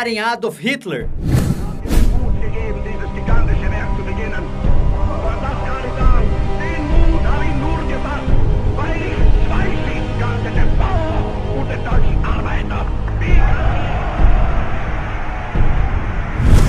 pensar em Adolf Hitler.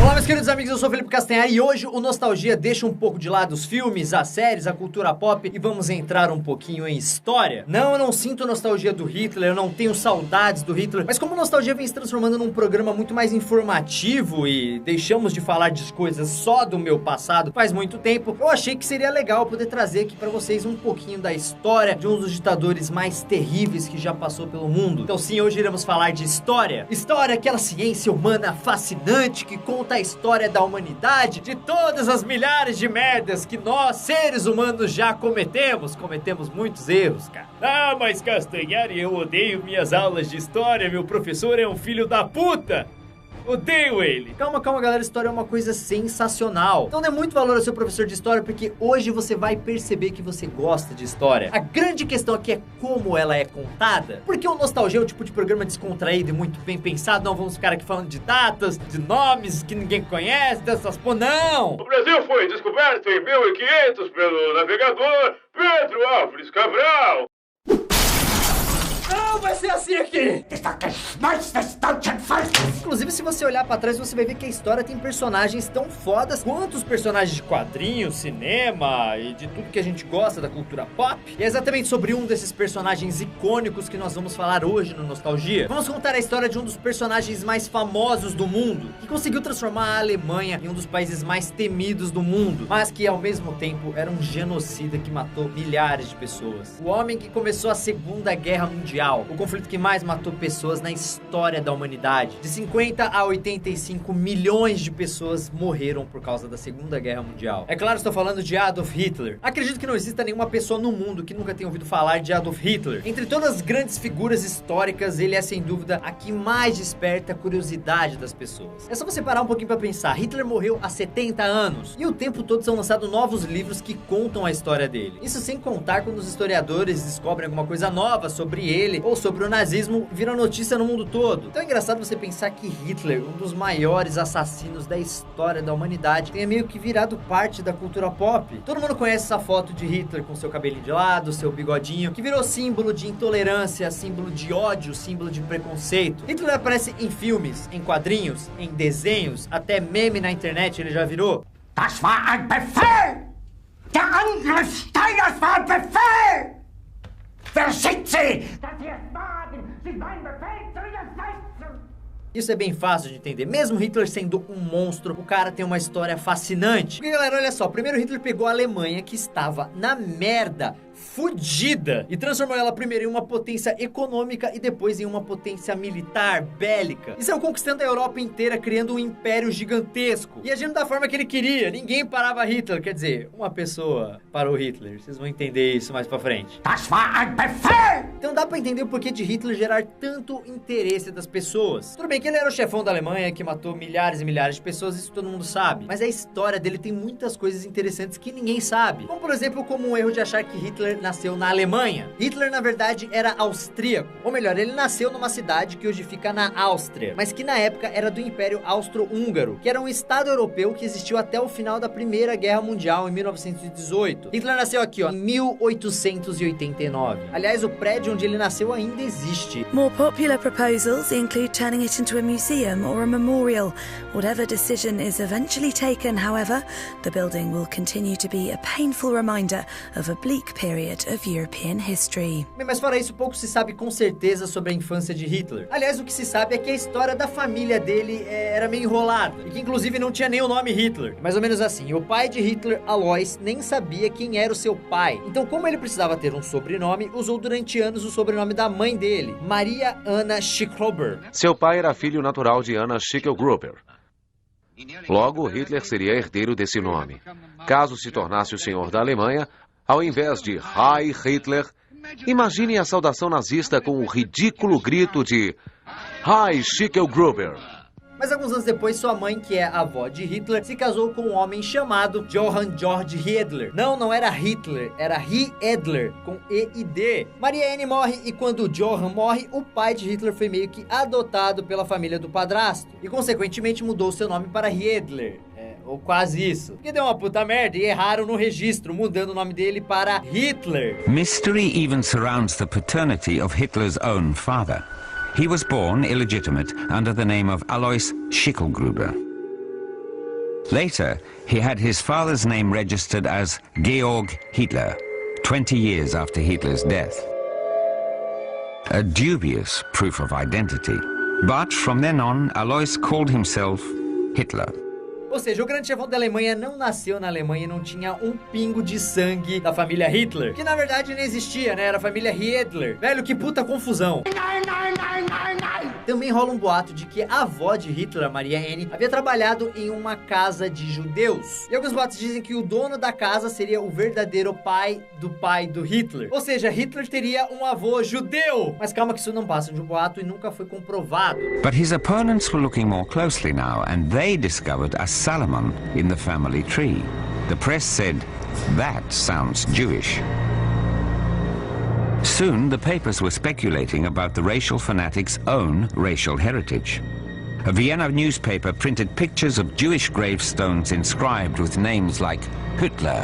Olá, meus queridos amigos, eu sou o Felipe Castanhari e hoje o Nostalgia deixa um pouco de lado os filmes, as séries, a cultura pop e vamos entrar um pouquinho em história. Não, eu não sinto nostalgia do Hitler, eu não tenho saudades do Hitler, mas como o Nostalgia vem se transformando num programa muito mais informativo e deixamos de falar de coisas só do meu passado faz muito tempo, eu achei que seria legal poder trazer aqui pra vocês um pouquinho da história de um dos ditadores mais terríveis que já passou pelo mundo. Então sim, hoje iremos falar de história. História, aquela ciência humana fascinante que conta a história da humanidade, de todas as milhares de merdas que nós, seres humanos, já cometemos. Cometemos muitos erros, cara. Ah, mas Castanhari, eu odeio minhas aulas de história, meu professor é um filho da puta! Odeio ele! Calma, galera, história é uma coisa sensacional. Então dê muito valor ao seu professor de história, porque hoje você vai perceber que você gosta de história. A grande questão aqui é como ela é contada. Porque o Nostalgia é o tipo de programa descontraído e muito bem pensado. Não vamos ficar aqui falando de datas, de nomes que ninguém conhece, dessas... Pô, não! O Brasil foi descoberto em 1500 pelo navegador Pedro Álvares Cabral. Não vai ser assim aqui! Inclusive, se você olhar pra trás, você vai ver que a história tem personagens tão fodas quanto os personagens de quadrinhos, cinema e de tudo que a gente gosta da cultura pop. E é exatamente sobre um desses personagens icônicos que nós vamos falar hoje no Nostalgia. Vamos contar a história de um dos personagens mais famosos do mundo, que conseguiu transformar a Alemanha em um dos países mais temidos do mundo, mas que ao mesmo tempo era um genocida que matou milhares de pessoas. O homem que começou a Segunda Guerra Mundial, o conflito que mais matou pessoas na história da humanidade. De 50 a 85 milhões de pessoas morreram por causa da Segunda Guerra Mundial. É claro, estou falando de Adolf Hitler. Acredito que não exista nenhuma pessoa no mundo que nunca tenha ouvido falar de Adolf Hitler. Entre todas as grandes figuras históricas, ele é sem dúvida a que mais desperta a curiosidade das pessoas. É só você parar um pouquinho para pensar. Hitler morreu há 70 anos e o tempo todo são lançados novos livros que contam a história dele. Isso sem contar quando os historiadores descobrem alguma coisa nova sobre ele ou sobre o nazismo, vira notícia no mundo todo. Então é engraçado você pensar que Hitler, um dos maiores assassinos da história da humanidade, tenha meio que virado parte da cultura pop. Todo mundo conhece essa foto de Hitler com seu cabelinho de lado, seu bigodinho, que virou símbolo de intolerância, símbolo de ódio, símbolo de preconceito. Hitler aparece em filmes, em quadrinhos, em desenhos, até meme na internet ele já virou. Das war ein Befehl! Der Angriff Steiners war ein Befehl! Wer schickt Sie? Dass Sie es wagen, sich mein Befehl zu widersetzen! Isso é bem fácil de entender. Mesmo Hitler sendo um monstro, o cara tem uma história fascinante. Porque, galera, olha só. Primeiro Hitler pegou a Alemanha, que estava na merda, fudida, e transformou ela primeiro em uma potência econômica e depois em uma potência militar, bélica. E saiu conquistando a Europa inteira, criando um império gigantesco. E agindo da forma que ele queria. Ninguém parava Hitler. Quer dizer, uma pessoa parou Hitler. Vocês vão entender isso mais pra frente. Das war ein Befehl! Então dá pra entender o porquê de Hitler gerar tanto interesse das pessoas. Tudo bem que ele era o chefão da Alemanha, que matou milhares e milhares de pessoas, isso todo mundo sabe. Mas a história dele tem muitas coisas interessantes que ninguém sabe. Como, por exemplo, como um erro de achar que Hitler nasceu na Alemanha. Hitler, na verdade, era austríaco. Ou melhor, ele nasceu numa cidade que hoje fica na Áustria, mas que na época era do Império Austro-Húngaro, que era um estado europeu que existiu até o final da Primeira Guerra Mundial, em 1918. Hitler nasceu aqui, ó, em 1889. Aliás, o prédio onde ele nasceu ainda existe. More popular proposals include turning it into a museum or a memorial. Whatever decision is eventually taken, however, the building will continue to be a painful reminder of a bleak period of European history. Bem, mas fora isso, pouco se sabe com certeza sobre a infância de Hitler. Aliás, o que se sabe é que a história da família dele era meio enrolada, e que inclusive não tinha nem o nome Hitler. Mais ou menos assim, o pai de Hitler, Alois, nem sabia quem era o seu pai. Então, como ele precisava ter um sobrenome, usou durante anos o sobrenome da mãe dele, Maria Anna Schicklgruber. Seu pai era filho natural de Anna Schicklgruber. Logo, Hitler seria herdeiro desse nome. Caso se tornasse o senhor da Alemanha, ao invés de Heil Hitler, imagine a saudação nazista com o ridículo grito de Heil Schicklgruber. Mas alguns anos depois, sua mãe, que é a avó de Hitler, se casou com um homem chamado Johann Georg Hiedler. Não era Hitler, era Hiedler, com E e D. Maria Anne morre e quando Johann morre, o pai de Hitler foi meio que adotado pela família do padrasto e consequentemente mudou seu nome para Hiedler. Ou quase isso. Porque deu uma puta merda e erraram no registro, mudando o nome dele para Hitler. Mystery even surrounds the paternity of Hitler's own father. He was born illegitimate under the name of Alois Schicklgruber. Later, he had his father's name registered as Georg Hitler, 20 years after Hitler's death. A dubious proof of identity. But from then on, Alois called himself Hitler. Ou seja, o grande chefão da Alemanha não nasceu na Alemanha e não tinha um pingo de sangue da família Hitler. Que na verdade não existia, né? Era a família Hiedler. Velho, que puta confusão. Também rola um boato de que a avó de Hitler, a Maria Anne, havia trabalhado em uma casa de judeus. E alguns boatos dizem que o dono da casa seria o verdadeiro pai do Hitler. Ou seja, Hitler teria um avô judeu. Mas calma que isso não passa de um boato e nunca foi comprovado. But his opponents were looking more closely now, and they discovered a Salomon in the family tree. The press said, "That sounds Jewish." Soon, the papers were speculating about the racial fanatic's own racial heritage. A Vienna newspaper printed pictures of Jewish gravestones inscribed with names like Hitler.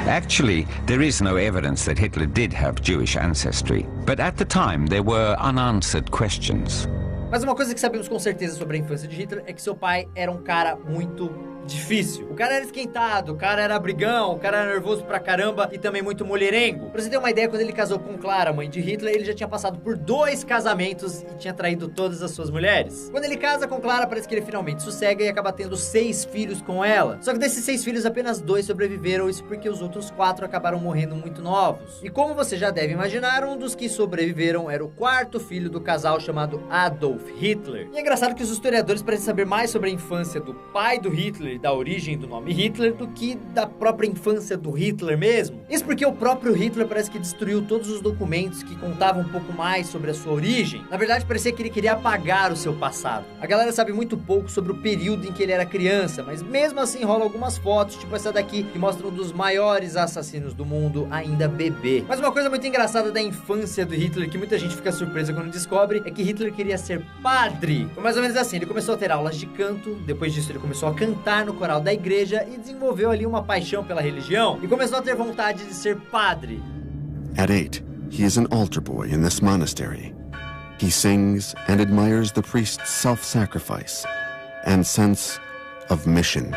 Actually, there is no evidence that Hitler did have Jewish ancestry, but at the time there were unanswered questions. Mas uma coisa que sabemos com certeza sobre a infância de Hitler é que seu pai era um cara muito difícil. O cara era esquentado, o cara era brigão, o cara era nervoso pra caramba e também muito mulherengo. Pra você ter uma ideia, quando ele casou com Clara, mãe de Hitler, ele já tinha passado por 2 casamentos e tinha traído todas as suas mulheres. Quando ele casa com Clara, parece que ele finalmente sossega e acaba tendo 6 filhos com ela. Só que desses 6 filhos, apenas 2 sobreviveram, isso porque os outros 4 acabaram morrendo muito novos. E como você já deve imaginar, um dos que sobreviveram era o 4º filho do casal chamado Adolf Hitler. E é engraçado que os historiadores parecem saber mais sobre a infância do pai do Hitler, da origem do nome Hitler, do que da própria infância do Hitler mesmo. Isso porque o próprio Hitler parece que destruiu todos os documentos que contavam um pouco mais sobre a sua origem. Na verdade, parecia que ele queria apagar o seu passado. A galera sabe muito pouco sobre o período em que ele era criança, mas mesmo assim rolam algumas fotos, tipo essa daqui, que mostram um dos maiores assassinos do mundo ainda bebê. Mas uma coisa muito engraçada da infância do Hitler, que muita gente fica surpresa quando descobre, é que Hitler queria ser padre. Foi mais ou menos assim, ele começou a ter aulas de canto, depois disso ele começou a cantar no coral da igreja e desenvolveu ali uma paixão pela religião e começou a ter vontade de ser padre. At 8, he is an altar boy in this monastery. He sings and admires the priest's self-sacrifice and sense of mission.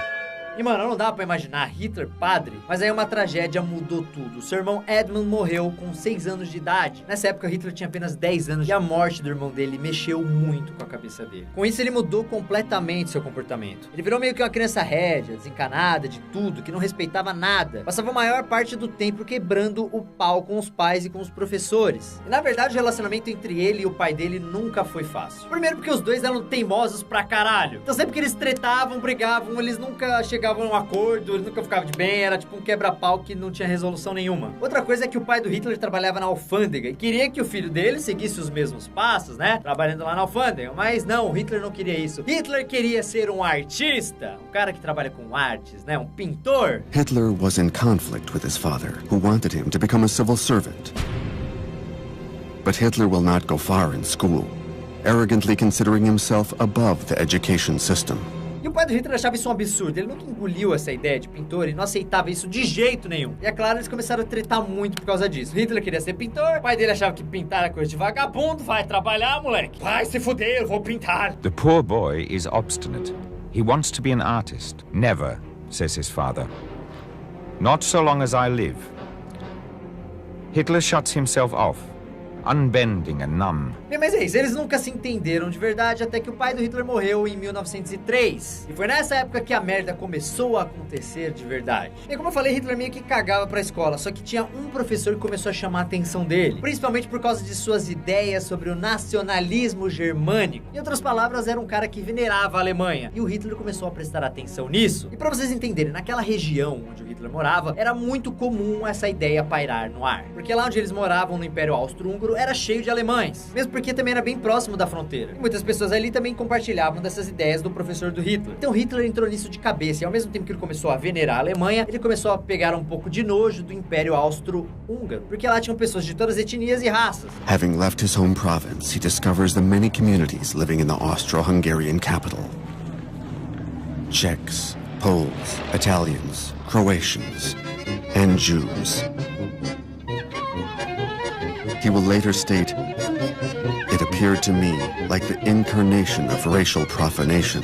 E, mano, não dá pra imaginar Hitler padre, mas aí uma tragédia mudou tudo. Seu irmão Edmund morreu com 6 anos de idade. Nessa época, Hitler tinha apenas 10 anos e a morte do irmão dele mexeu muito com a cabeça dele. Com isso, ele mudou completamente seu comportamento. Ele virou meio que uma criança rédea, desencanada de tudo, que não respeitava nada. Passava a maior parte do tempo quebrando o pau com os pais e com os professores. E, na verdade, o relacionamento entre ele e o pai dele nunca foi fácil. Primeiro porque os dois eram teimosos pra caralho. Então sempre que eles tretavam, brigavam, eles nunca chegavam a um acordo, eles nunca ficavam de bem, era tipo um quebra-pau que não tinha resolução nenhuma. Outra coisa é que o pai do Hitler trabalhava na alfândega e queria que o filho dele seguisse os mesmos passos, né? Trabalhando lá na alfândega, mas não, o Hitler não queria isso. Hitler queria ser um artista, um cara que trabalha com artes, né? Um pintor. Hitler was in conflict with his father, who wanted him to become a civil servant. But Hitler will not go far in school, arrogantly considering himself above the education system. E o pai do Hitler achava isso um absurdo, ele nunca engoliu essa ideia de pintor e não aceitava isso de jeito nenhum. E é claro, eles começaram a tretar muito por causa disso. Hitler queria ser pintor, o pai dele achava que pintar era coisa de vagabundo, vai trabalhar, moleque. Vai se fuder, eu vou pintar. The poor boy is obstinate. He wants to be an artist. Never, says his father. Not so long as I live. Hitler shuts himself off. Unbending and numb. Bem, mas é isso, eles nunca se entenderam de verdade até que o pai do Hitler morreu em 1903. E foi nessa época que a merda começou a acontecer de verdade. E como eu falei, Hitler meio que cagava pra escola, só que tinha um professor que começou a chamar a atenção dele, principalmente por causa de suas ideias sobre o nacionalismo germânico. Em outras palavras, era um cara que venerava a Alemanha. E o Hitler começou a prestar atenção nisso. E pra vocês entenderem, naquela região onde o Hitler morava, era muito comum essa ideia pairar no ar. Porque lá onde eles moravam, no Império Austro-Húngaro, futuro era cheio de alemães, mesmo porque também era bem próximo da fronteira. E muitas pessoas ali também compartilhavam dessas ideias do professor do Hitler. Então Hitler entrou nisso de cabeça, e ao mesmo tempo que ele começou a venerar a Alemanha, ele começou a pegar um pouco de nojo do Império Austro-Húngaro, porque lá tinham pessoas de todas as etnias e raças. Having left his home province, he discovers the many communities living in the Austro-Hungarian capital. Czechs, Poles, Italians, Croatians, and Jews. He will later state, "It appeared to me like the incarnation of racial profanation."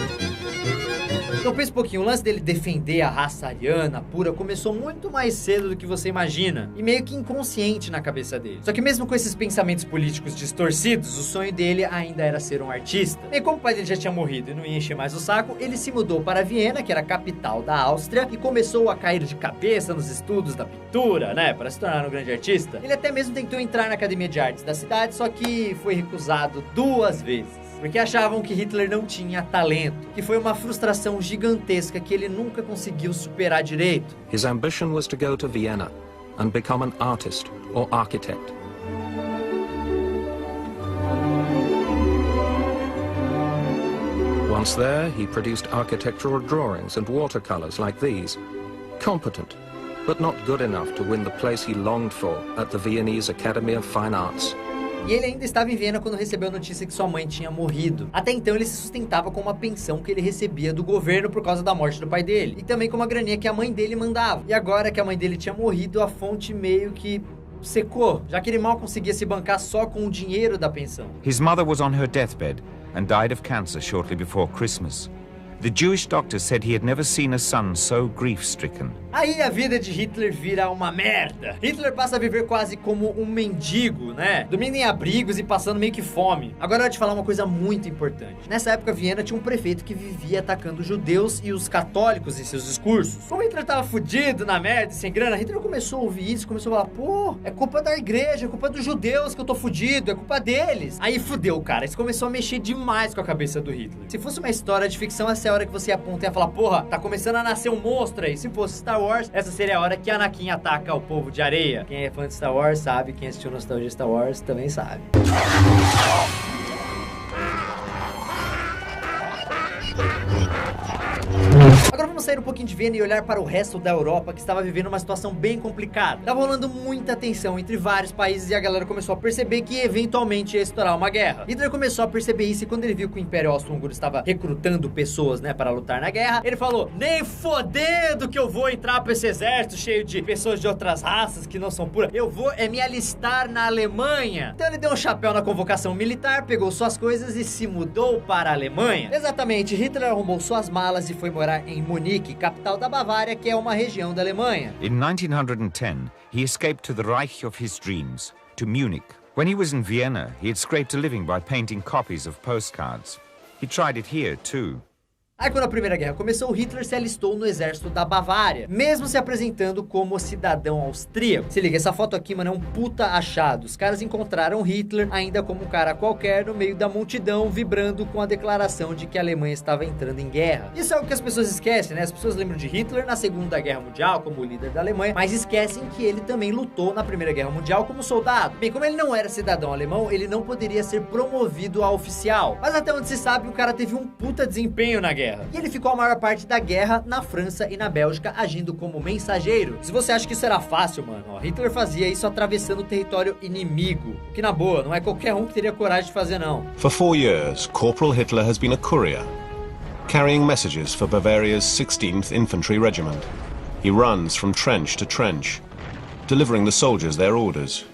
Então pensa um pouquinho, o lance dele defender a raça ariana pura começou muito mais cedo do que você imagina, e meio que inconsciente na cabeça dele. Só que mesmo com esses pensamentos políticos distorcidos, o sonho dele ainda era ser um artista. E como o pai dele já tinha morrido e não ia encher mais o saco, ele se mudou para Viena, que era a capital da Áustria, e começou a cair de cabeça nos estudos da pintura, né, para se tornar um grande artista. Ele até mesmo tentou entrar na Academia de Artes da cidade, só que foi recusado 2 vezes. Porque achavam que Hitler não tinha talento, que foi uma frustração gigantesca que ele nunca conseguiu superar direito. His ambition was to go to Vienna and become an artist or architect. Once there, he produced architectural drawings and watercolors like these. Competent, but not good enough to win the place he longed for at the Viennese Academy of Fine Arts. E ele ainda estava em Viena quando recebeu a notícia que sua mãe tinha morrido. Até então ele se sustentava com uma pensão que ele recebia do governo por causa da morte do pai dele. E também com uma graninha que a mãe dele mandava. E agora que a mãe dele tinha morrido, a fonte meio que secou, já que ele mal conseguia se bancar só com o dinheiro da pensão. His mother was on her deathbed and died of cancer shortly before Christmas. The Jewish doctor said he had never seen a son so grief-stricken. Aí a vida de Hitler vira uma merda. Hitler passa a viver quase como um mendigo, né? Dormindo em abrigos e passando meio que fome. Agora eu vou te falar uma coisa muito importante. Nessa época, Viena tinha um prefeito que vivia atacando os judeus e os católicos em seus discursos. Como Hitler tava fudido, na merda e sem grana, Hitler começou a ouvir isso, começou a falar, pô, é culpa da igreja, é culpa dos judeus que eu tô fudido, é culpa deles. Aí fudeu, cara. Isso começou a mexer demais com a cabeça do Hitler. Se fosse uma história de ficção, essa é a hora que você aponta e ia falar, porra, tá começando a nascer um monstro aí. Se fosse Star Wars, essa seria a hora que Anakin ataca o povo de areia. Quem é fã de Star Wars sabe, quem assistiu Nostalgia Star Wars também sabe. Agora vamos sair um pouquinho de Viena e olhar para o resto da Europa, que estava vivendo uma situação bem complicada. Tava rolando muita tensão entre vários países e a galera começou a perceber que eventualmente ia estourar uma guerra. Hitler começou a perceber isso e quando ele viu que o Império Austro-Húngaro estava recrutando pessoas, né, para lutar na guerra, ele falou, nem fodendo que eu vou entrar para esse exército cheio de pessoas de outras raças que não são puras. Eu vou me alistar na Alemanha. Então ele deu um chapéu na convocação militar, pegou suas coisas e se mudou para a Alemanha. Exatamente, Hitler arrumou suas malas e foi morar em Munique, capital da Bavária, que é uma região da Alemanha. In 1910, he escaped to the Reich of his dreams, to Munich. When he was in Vienna, he had scraped a living by painting copies of postcards. He tried it here, too. Aí quando a Primeira Guerra começou, Hitler se alistou no exército da Bavária, mesmo se apresentando como cidadão austríaco. Se liga, essa foto aqui, mano, é um puta achado. Os caras encontraram Hitler ainda como um cara qualquer no meio da multidão, vibrando com a declaração de que a Alemanha estava entrando em guerra. Isso é algo que as pessoas esquecem, né? As pessoas lembram de Hitler na Segunda Guerra Mundial como o líder da Alemanha, mas esquecem que ele também lutou na Primeira Guerra Mundial como soldado. Bem, como ele não era cidadão alemão, ele não poderia ser promovido a oficial. Mas até onde se sabe, o cara teve um puta desempenho na guerra. E ele ficou a maior parte da guerra na França e na Bélgica, agindo como mensageiro. Se você acha que isso era fácil, mano, ó, Hitler fazia isso atravessando o território inimigo. Que na boa, não é qualquer um que teria coragem de fazer, não. For 4 years, Corporal Hitler has been a courier, carrying messages for Bavaria's 16th Infantry Regiment. He runs from trench to trench, delivering the soldiers their orders.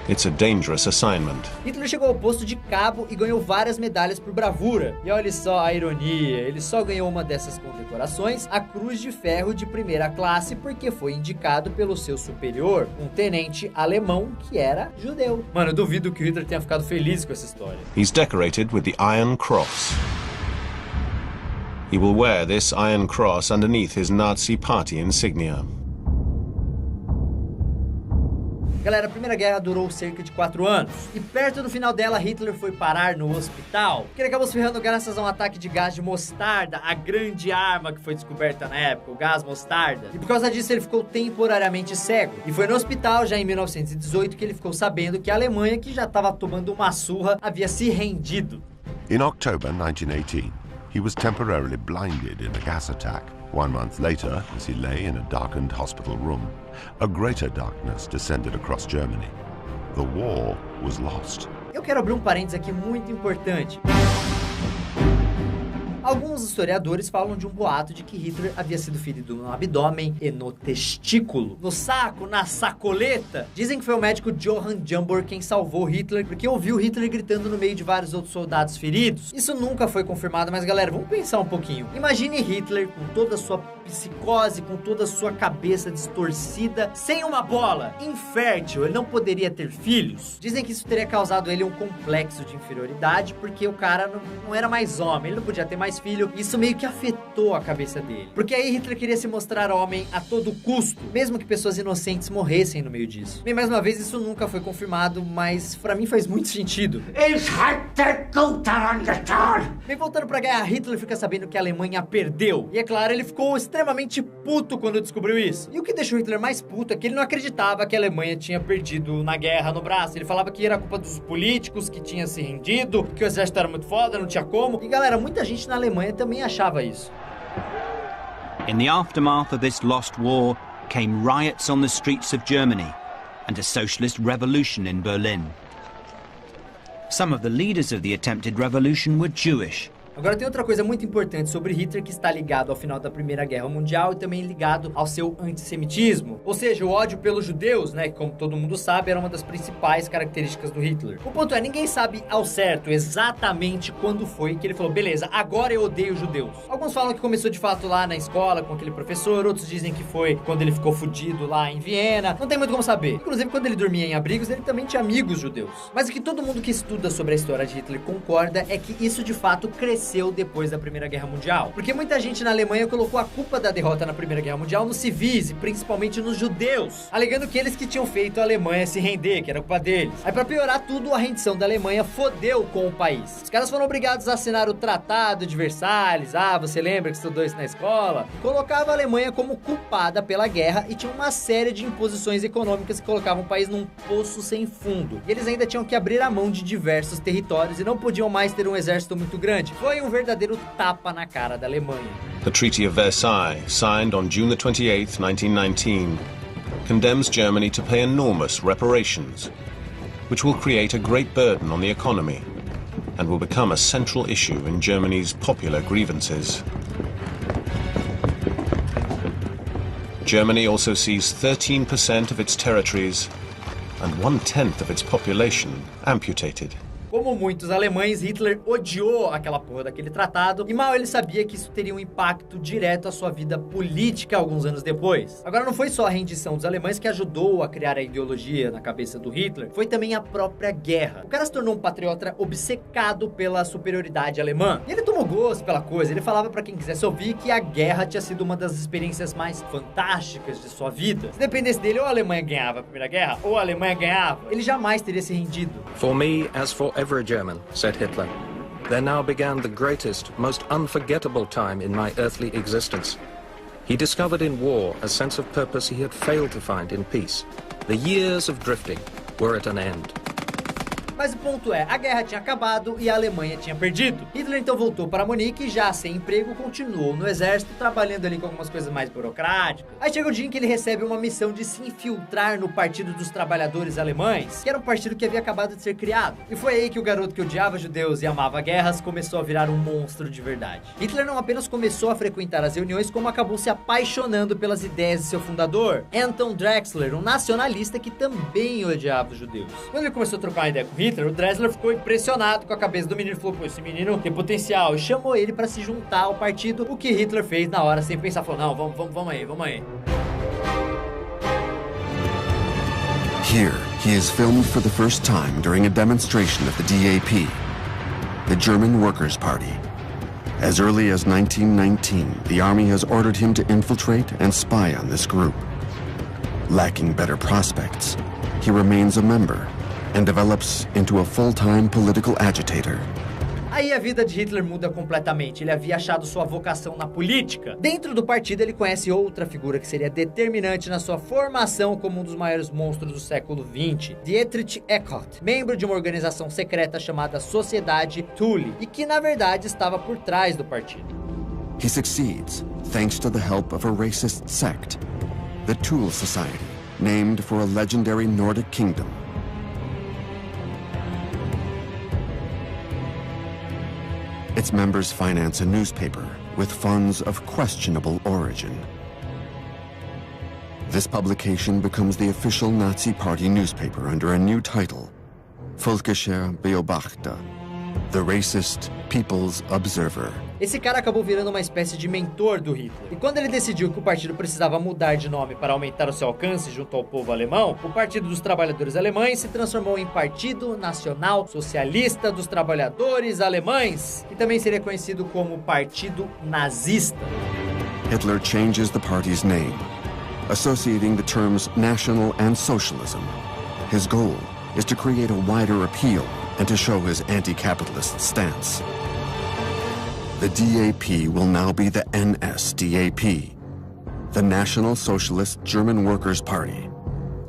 It's a dangerous assignment. Hitler chegou ao posto de cabo e ganhou várias medalhas por bravura. E olha só a ironia, ele só ganhou uma dessas condecorações, a Cruz de Ferro de primeira classe, porque foi indicado pelo seu superior, um tenente alemão que era judeu. Mano, eu duvido que o Hitler tenha ficado feliz com essa história. He's decorated with the Iron Cross. He will wear this Iron Cross underneath his Nazi party insignia. Galera, a Primeira Guerra durou cerca de 4 anos, e perto do final dela, Hitler foi parar no hospital, que ele acabou se ferrando graças a um ataque de gás de mostarda, a grande arma que foi descoberta na época, o gás mostarda. E por causa disso, ele ficou temporariamente cego. E foi no hospital, já em 1918, que ele ficou sabendo que a Alemanha, que já estava tomando uma surra, havia se rendido. In October 1918, he was temporarily blinded in a gas attack. 1 month later, as he lay in a darkened hospital room, a greater darkness descended across Germany. The war was lost. Eu quero abrir um parênteses aqui muito importante. Alguns historiadores falam de um boato de que Hitler havia sido ferido no abdômen e no testículo, no saco, na sacoleta. Dizem que foi o médico Johann Jambor quem salvou Hitler, porque ouviu Hitler gritando no meio de vários outros soldados feridos. Isso nunca foi confirmado, mas galera, vamos pensar um pouquinho. Imagine Hitler com toda a sua psicose, com toda a sua cabeça distorcida, sem uma bola, infértil, ele não poderia ter filhos. Dizem que isso teria causado a ele um complexo de inferioridade, porque o cara não era mais homem, ele não podia ter mais filho, e isso meio que afetou a cabeça dele. Porque aí Hitler queria se mostrar homem a todo custo, mesmo que pessoas inocentes morressem no meio disso. Bem, mais uma vez, isso nunca foi confirmado, mas pra mim faz muito sentido. Bem, voltando pra guerra, Hitler fica sabendo que a Alemanha perdeu. E é claro, ele ficou extremamente puto quando descobriu isso. E o que deixou Hitler mais puto é que ele não acreditava que a Alemanha tinha perdido na guerra no braço. Ele falava que era culpa dos políticos, que tinha se rendido, que o exército era muito foda, não tinha como. E galera, muita gente na Alemanha também achava isso. In the aftermath of this lost war came riots on the streets of Germany and a socialist revolution in Berlin. Some of the leaders of the attempted revolution were Jewish. Agora tem outra coisa muito importante sobre Hitler que está ligado ao final da Primeira Guerra Mundial e também ligado ao seu antissemitismo. Ou seja, o ódio pelos judeus, né, que como todo mundo sabe, era uma das principais características do Hitler. O ponto é, ninguém sabe ao certo exatamente quando foi que ele falou, beleza, agora eu odeio judeus. Alguns falam que começou de fato lá na escola com aquele professor, outros dizem que foi quando ele ficou fudido lá em Viena. Não tem muito como saber. Inclusive, quando ele dormia em abrigos, ele também tinha amigos judeus. Mas o que todo mundo que estuda sobre a história de Hitler concorda é que isso de fato cresceu depois da Primeira Guerra Mundial. Porque muita gente na Alemanha colocou a culpa da derrota na Primeira Guerra Mundial nos civis e principalmente nos judeus, alegando que eles que tinham feito a Alemanha se render, que era culpa deles. Aí pra piorar tudo, a rendição da Alemanha fodeu com o país. Os caras foram obrigados a assinar o Tratado de Versalhes, você lembra que estudou isso na escola? Colocava a Alemanha como culpada pela guerra e tinha uma série de imposições econômicas que colocavam o país num poço sem fundo. E eles ainda tinham que abrir a mão de diversos territórios e não podiam mais ter um exército muito grande. Foi um verdadeiro tapa na cara da Alemanha. The Treaty of Versailles, signed on June 28, 1919, condemns Germany to pay enormous reparations, which will create a great burden on the economy and will become a central issue in Germany's popular grievances. Germany also sees 13% of its territories and 1/10 of its population amputated. Como muitos alemães, Hitler odiou aquela porra daquele tratado e mal ele sabia que isso teria um impacto direto à sua vida política alguns anos depois. Agora, não foi só a rendição dos alemães que ajudou a criar a ideologia na cabeça do Hitler, foi também a própria guerra. O cara se tornou um patriota obcecado pela superioridade alemã. E ele tomou gosto pela coisa, ele falava pra quem quisesse ouvir que a guerra tinha sido uma das experiências mais fantásticas de sua vida. Se dependesse dele, ou a Alemanha ganhava a Primeira Guerra, ou a Alemanha ganhava. Ele jamais teria se rendido. For me, as for every German, said Hitler, there now began the greatest, most unforgettable time in my earthly existence. He discovered in war a sense of purpose he had failed to find in peace. The years of drifting were at an end. Mas o ponto é, a guerra tinha acabado e a Alemanha tinha perdido. Hitler então voltou para Munique e já sem emprego continuou no exército, trabalhando ali com algumas coisas mais burocráticas. Aí chega o dia em que ele recebe uma missão de se infiltrar no Partido dos Trabalhadores Alemães, que era um partido que havia acabado de ser criado. E foi aí que o garoto que odiava judeus e amava guerras começou a virar um monstro de verdade. Hitler não apenas começou a frequentar as reuniões, como acabou se apaixonando pelas ideias de seu fundador, Anton Drexler, um nacionalista que também odiava os judeus. Quando ele começou a trocar uma ideia com Hitler, o Drexler ficou impressionado com a cabeça do menino e falou, pô, esse menino tem potencial, e chamou ele para se juntar ao partido, o que Hitler fez na hora sem pensar, falou, não, vamos aí. Here, he is filmed for the first time during a demonstration of the DAP, the German Workers' Party. As early as 1919, the army has ordered him to infiltrate and spy on this group. Lacking better prospects, he remains a member and develops into a full-time political agitator. Aí a vida de Hitler muda completamente. Ele havia achado sua vocação na política. Dentro do partido, ele conhece outra figura que seria determinante na sua formação como um dos maiores monstros do século XX, Dietrich Eckart, membro de uma organização secreta chamada Sociedade Thule, e que, na verdade, estava por trás do partido. He succeeds thanks to the help of a racist sect, the Thule Society, named for a legendary Nordic kingdom. Its members finance a newspaper with funds of questionable origin. This publication becomes the official Nazi Party newspaper under a new title, Völkischer Beobachter, the Racist People's Observer. Esse cara acabou virando uma espécie de mentor do Hitler. E quando ele decidiu que o partido precisava mudar de nome para aumentar o seu alcance junto ao povo alemão, o Partido dos Trabalhadores Alemães se transformou em Partido Nacional Socialista dos Trabalhadores Alemães, que também seria conhecido como Partido Nazista. Hitler changes the party's name, associating the terms national and socialism. His goal is to create a wider appeal and to show his anti-capitalist stance. The DAP will now be the NSDAP, the National Socialist German Workers' Party,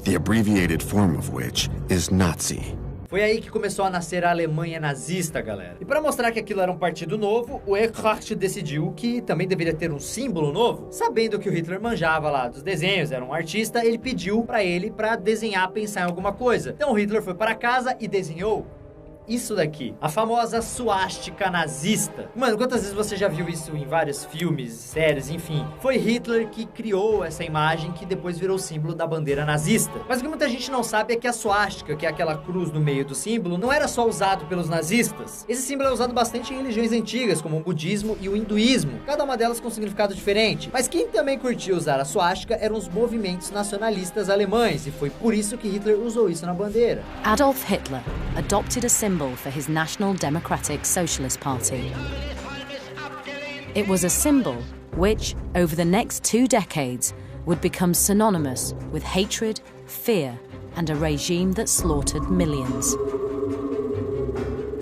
the abbreviated form of which is Nazi. Foi aí que começou a nascer a Alemanha nazista, galera. E para mostrar que aquilo era um partido novo, o Eckart decidiu que também deveria ter um símbolo novo. Sabendo que o Hitler manjava lá dos desenhos, era um artista, ele pediu para ele para desenhar, pensar em alguma coisa. Então o Hitler foi para casa e desenhou isso daqui, a famosa suástica nazista. Mano, quantas vezes você já viu isso em vários filmes, séries, enfim. Foi Hitler que criou essa imagem que depois virou símbolo da bandeira nazista. Mas o que muita gente não sabe é que a suástica, que é aquela cruz no meio do símbolo, não era só usado pelos nazistas. Esse símbolo é usado bastante em religiões antigas, como o budismo e o hinduísmo, cada uma delas com um significado diferente. Mas quem também curtia usar a suástica eram os movimentos nacionalistas alemães, e foi por isso que Hitler usou isso na bandeira. Adolf Hitler adopted a symbol for his National Democratic Socialist Party. It was a symbol which, over the next 2 decades, would become synonymous with hatred, fear, and a regime that slaughtered millions.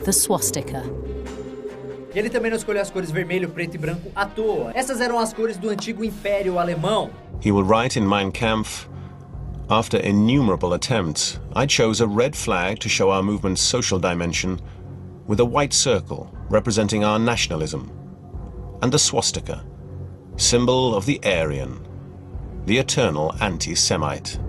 The swastika. E ele também não escolheu as cores vermelho, preto e branco à toa. Essas eram as cores do antigo Império Alemão. He will write in Mein Kampf, "After innumerable attempts, I chose a red flag to show our movement's social dimension, with a white circle representing our nationalism, and the swastika, symbol of the Aryan, the eternal anti-Semite."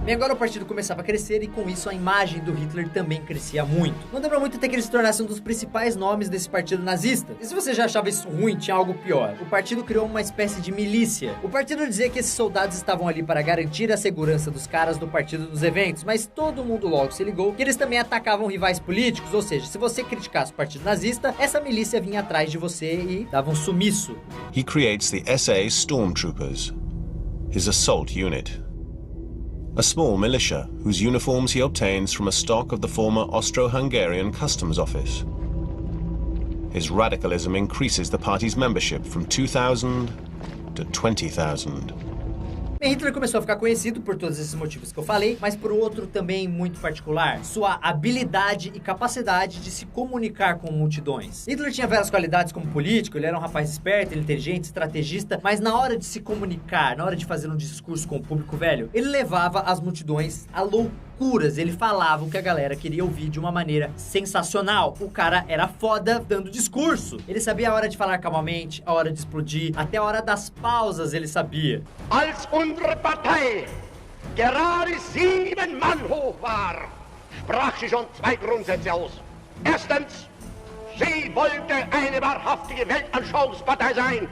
E agora o partido começava a crescer e com isso a imagem do Hitler também crescia muito. Não demorou muito até que ele se tornasse um dos principais nomes desse partido nazista. E se você já achava isso ruim, tinha algo pior. O partido criou uma espécie de milícia. O partido dizia que esses soldados estavam ali para garantir a segurança dos caras do partido nos eventos, mas todo mundo logo se ligou que eles também atacavam rivais políticos, ou seja, se você criticasse o partido nazista, essa milícia vinha atrás de você e dava um sumiço. He creates the SA Stormtroopers, his assault unit. A small militia whose uniforms he obtains from a stock of the former Austro-Hungarian Customs Office. His radicalism increases the party's membership from 2,000 to 20,000. Hitler começou a ficar conhecido por todos esses motivos que eu falei, mas por outro também muito particular, sua habilidade e capacidade de se comunicar com multidões. Hitler tinha várias qualidades como político, ele era um rapaz esperto, inteligente, estrategista, mas na hora de se comunicar, na hora de fazer um discurso com o público velho, ele levava as multidões a loucuras, ele falava o que a galera queria ouvir de uma maneira sensacional. O cara era foda dando discurso. Ele sabia a hora de falar calmamente, a hora de explodir, até a hora das pausas ele sabia. Als unsere Partei gerade 7 Mann hoch war, sprach sie schon 2 Grundsätze aus. Erstens, sie wollte eine wahrhaftige Weltanschauungspartei sein.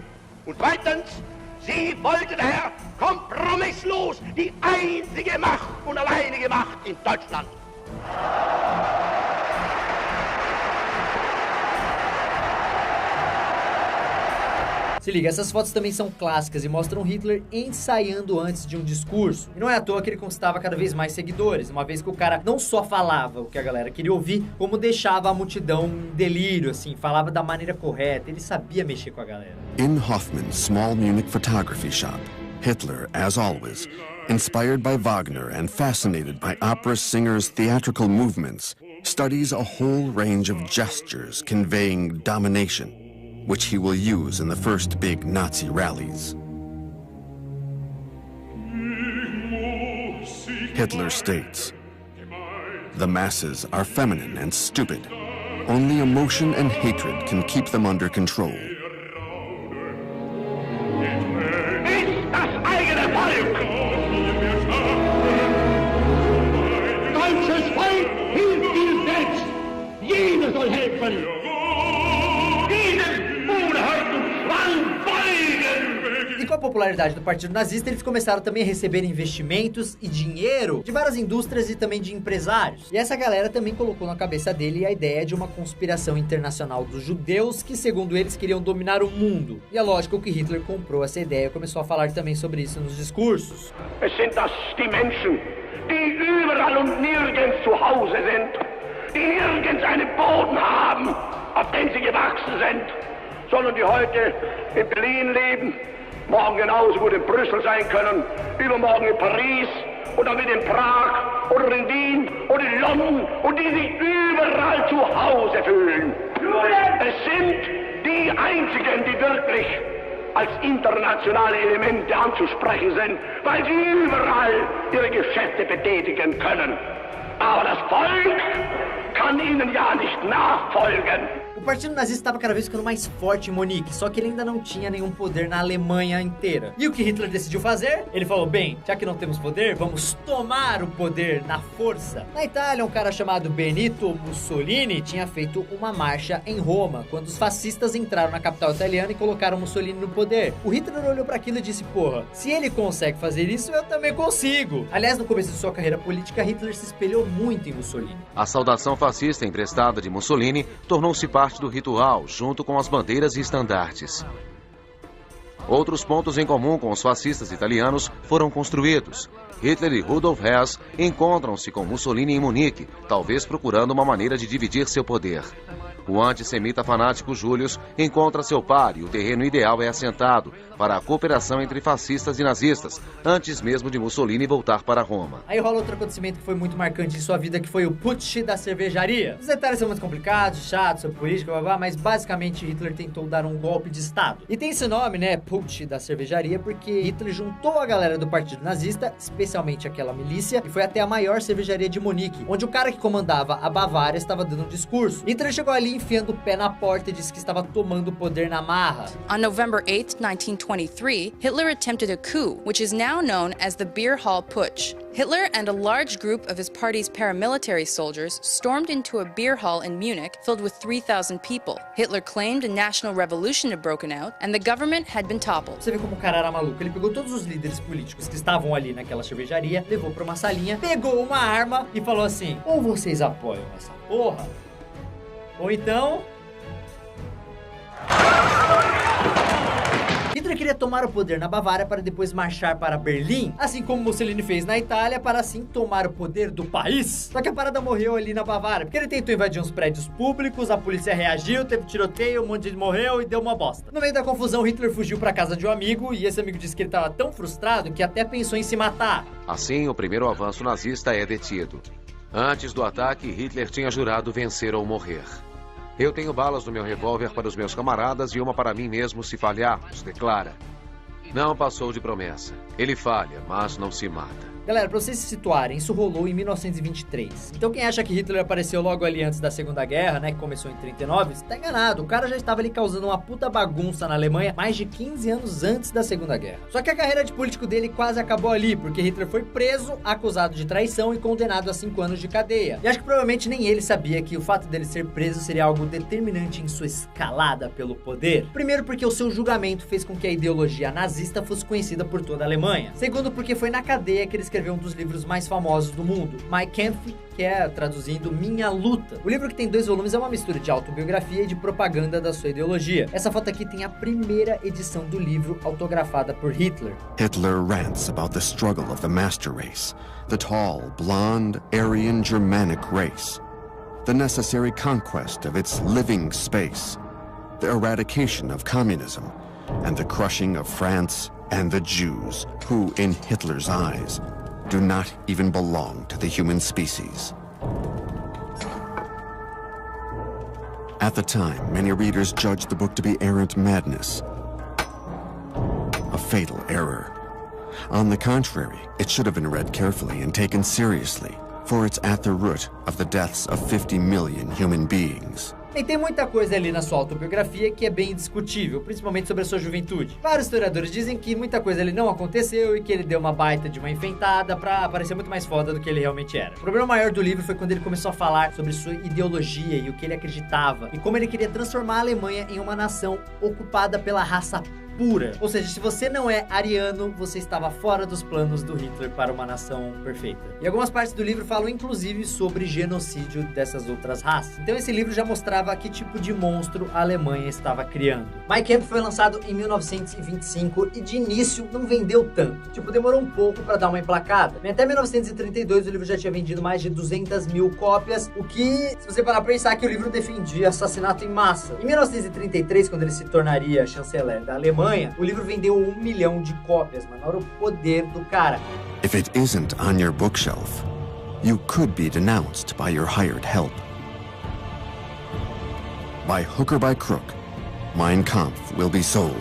Und zweitens, sie wollte daher kompromisslos die einzige Macht und alleinige Macht in Deutschland. Se liga, essas fotos também são clássicas e mostram Hitler ensaiando antes de um discurso. E não é à toa que ele conquistava cada vez mais seguidores, uma vez que o cara não só falava o que a galera queria ouvir, como deixava a multidão em delírio, assim, falava da maneira correta, ele sabia mexer com a galera. In Hoffman's small Munich photography shop, Hitler, as always, inspired by Wagner and fascinated by opera singers' theatrical movements, studies a whole range of gestures conveying domination, which he will use in the first big Nazi rallies. Hitler states, "The masses are feminine and stupid. Only emotion and hatred can keep them under control." Ist das eigene Volk! Deutsches Volk hilft ihm selbst! Jeder soll helfen! Diesem unerhörten Zwang beugen! E com a popularidade do Partido Nazista, eles começaram também a receber investimentos e dinheiro de várias indústrias e também de empresários. E essa galera também colocou na cabeça dele a ideia de uma conspiração internacional dos judeus que, segundo eles, queriam dominar o mundo. E é lógico que Hitler comprou essa ideia e começou a falar também sobre isso nos discursos. Es sind das die Menschen, die überall und nirgends zu Hause sind, die nirgends einen Boden haben, auf den sie gewachsen sind, sondern die heute in Berlin leben, morgen genauso gut in Brüssel sein können, übermorgen in Paris oder mit in Prag oder in Wien oder in London und die sich überall zu Hause fühlen. Es sind die einzigen, die wirklich als internationale Elemente anzusprechen sind, weil sie überall ihre Geschäfte betätigen können. Aber das Volk kann ihnen ja nicht nachfolgen. O Partido Nazista estava cada vez ficando mais forte em Munique, só que ele ainda não tinha nenhum poder na Alemanha inteira. E o que Hitler decidiu fazer? Ele falou, bem, já que não temos poder, vamos tomar o poder na força. Na Itália, um cara chamado Benito Mussolini tinha feito uma marcha em Roma, quando os fascistas entraram na capital italiana e colocaram Mussolini no poder. O Hitler olhou para aquilo e disse, porra, se ele consegue fazer isso, eu também consigo. Aliás, no começo de sua carreira política, Hitler se espelhou muito em Mussolini. A saudação fascista emprestada de Mussolini tornou-se parte do ritual, junto com as bandeiras e estandartes. Outros pontos em comum com os fascistas italianos foram construídos. Hitler e Rudolf Hess encontram-se com Mussolini em Munique, talvez procurando uma maneira de dividir seu poder. O antissemita fanático Julius encontra seu par e o terreno ideal é assentado para a cooperação entre fascistas e nazistas, antes mesmo de Mussolini voltar para Roma. Aí rola outro acontecimento que foi muito marcante em sua vida, que foi o putsch da cervejaria. Os detalhes são muito complicados, chatos, sobre política, blá, blá, mas basicamente Hitler tentou dar um golpe de Estado. E tem esse nome, né, putsch da cervejaria, porque Hitler juntou a galera do partido nazista, especialmente aquela milícia, e foi até a maior cervejaria de Munique, onde o cara que comandava a Bavária estava dando um discurso. Hitler chegou ali enfiando o pé na porta e disse que estava tomando o poder na marra. On November 8, 1923, Hitler attempted a coup, which is now known as the Beer Hall Putsch. Hitler and a large group of his party's paramilitary soldiers stormed into a beer hall in Munich filled with 3,000 people. Hitler claimed a national revolution had broken out and the government had been toppled. Você vê como o cara era maluco. Ele pegou todos os líderes políticos que estavam ali naquela cervejaria, levou pra uma salinha, pegou uma arma e falou assim, ou vocês apoiam essa porra, ou então... Hitler queria tomar o poder na Bavária para depois marchar para Berlim, assim como Mussolini fez na Itália, para assim tomar o poder do país. Só que a parada morreu ali na Bavária, porque ele tentou invadir uns prédios públicos, a polícia reagiu, teve tiroteio, um monte de gente morreu e deu uma bosta. No meio da confusão, Hitler fugiu para casa de um amigo e esse amigo disse que ele estava tão frustrado que até pensou em se matar. Assim, o primeiro avanço nazista é detido. Antes do ataque, Hitler tinha jurado vencer ou morrer. Eu tenho balas no meu revólver para os meus camaradas e uma para mim mesmo se falharmos, declara. Não passou de promessa. Ele falha, mas não se mata. Galera, pra vocês se situarem, isso rolou em 1923. Então quem acha que Hitler apareceu logo ali antes da Segunda Guerra, né, que começou em 39, você tá enganado. O cara já estava ali causando uma puta bagunça na Alemanha mais de 15 anos antes da Segunda Guerra. Só que a carreira de político dele quase acabou ali, porque Hitler foi preso, acusado de traição e condenado a 5 anos de cadeia. E acho que provavelmente nem ele sabia que o fato dele ser preso seria algo determinante em sua escalada pelo poder. Primeiro, porque o seu julgamento fez com que a ideologia nazista fosse conhecida por toda a Alemanha. Segundo, porque foi na cadeia que ele escreveu um dos livros mais famosos do mundo, Mein Kampf, que é, traduzindo, Minha Luta. O livro, que tem 2 volumes, é uma mistura de autobiografia e de propaganda da sua ideologia. Essa foto aqui tem a primeira edição do livro, autografada por Hitler. Hitler rants about the struggle of the master race, the tall, blonde, Aryan Germanic race, the necessary conquest of its living space, the eradication of communism, and the crushing of France, and the Jews, who, in Hitler's eyes, do not even belong to the human species. At the time, many readers judged the book to be errant madness, a fatal error. On the contrary, it should have been read carefully and taken seriously, for it's at the root of the deaths of 50 million human beings. E tem muita coisa ali na sua autobiografia que é bem discutível, principalmente sobre a sua juventude. Vários historiadores dizem que muita coisa ali não aconteceu e que ele deu uma baita de uma enfeitada pra parecer muito mais foda do que ele realmente era. O problema maior do livro foi quando ele começou a falar sobre sua ideologia e o que ele acreditava, e como ele queria transformar a Alemanha em uma nação ocupada pela raça pura. Ou seja, se você não é ariano, você estava fora dos planos do Hitler para uma nação perfeita. E algumas partes do livro falam inclusive sobre genocídio dessas outras raças. Então esse livro já mostrava que tipo de monstro a Alemanha estava criando. Mein Kampf foi lançado em 1925 e de início não vendeu tanto. Tipo, demorou um pouco para dar uma emplacada. Até 1932 o livro já tinha vendido mais de 200 mil cópias, o que, se você parar pra pensar, que o livro defendia assassinato em massa. Em 1933, quando ele se tornaria chanceler da Alemanha, o livro vendeu 1 milhão de cópias, mano. Olha o poder do cara. If it isn't on your bookshelf, you could be denounced by your hired help. By hook or by crook, Mein Kampf will be sold,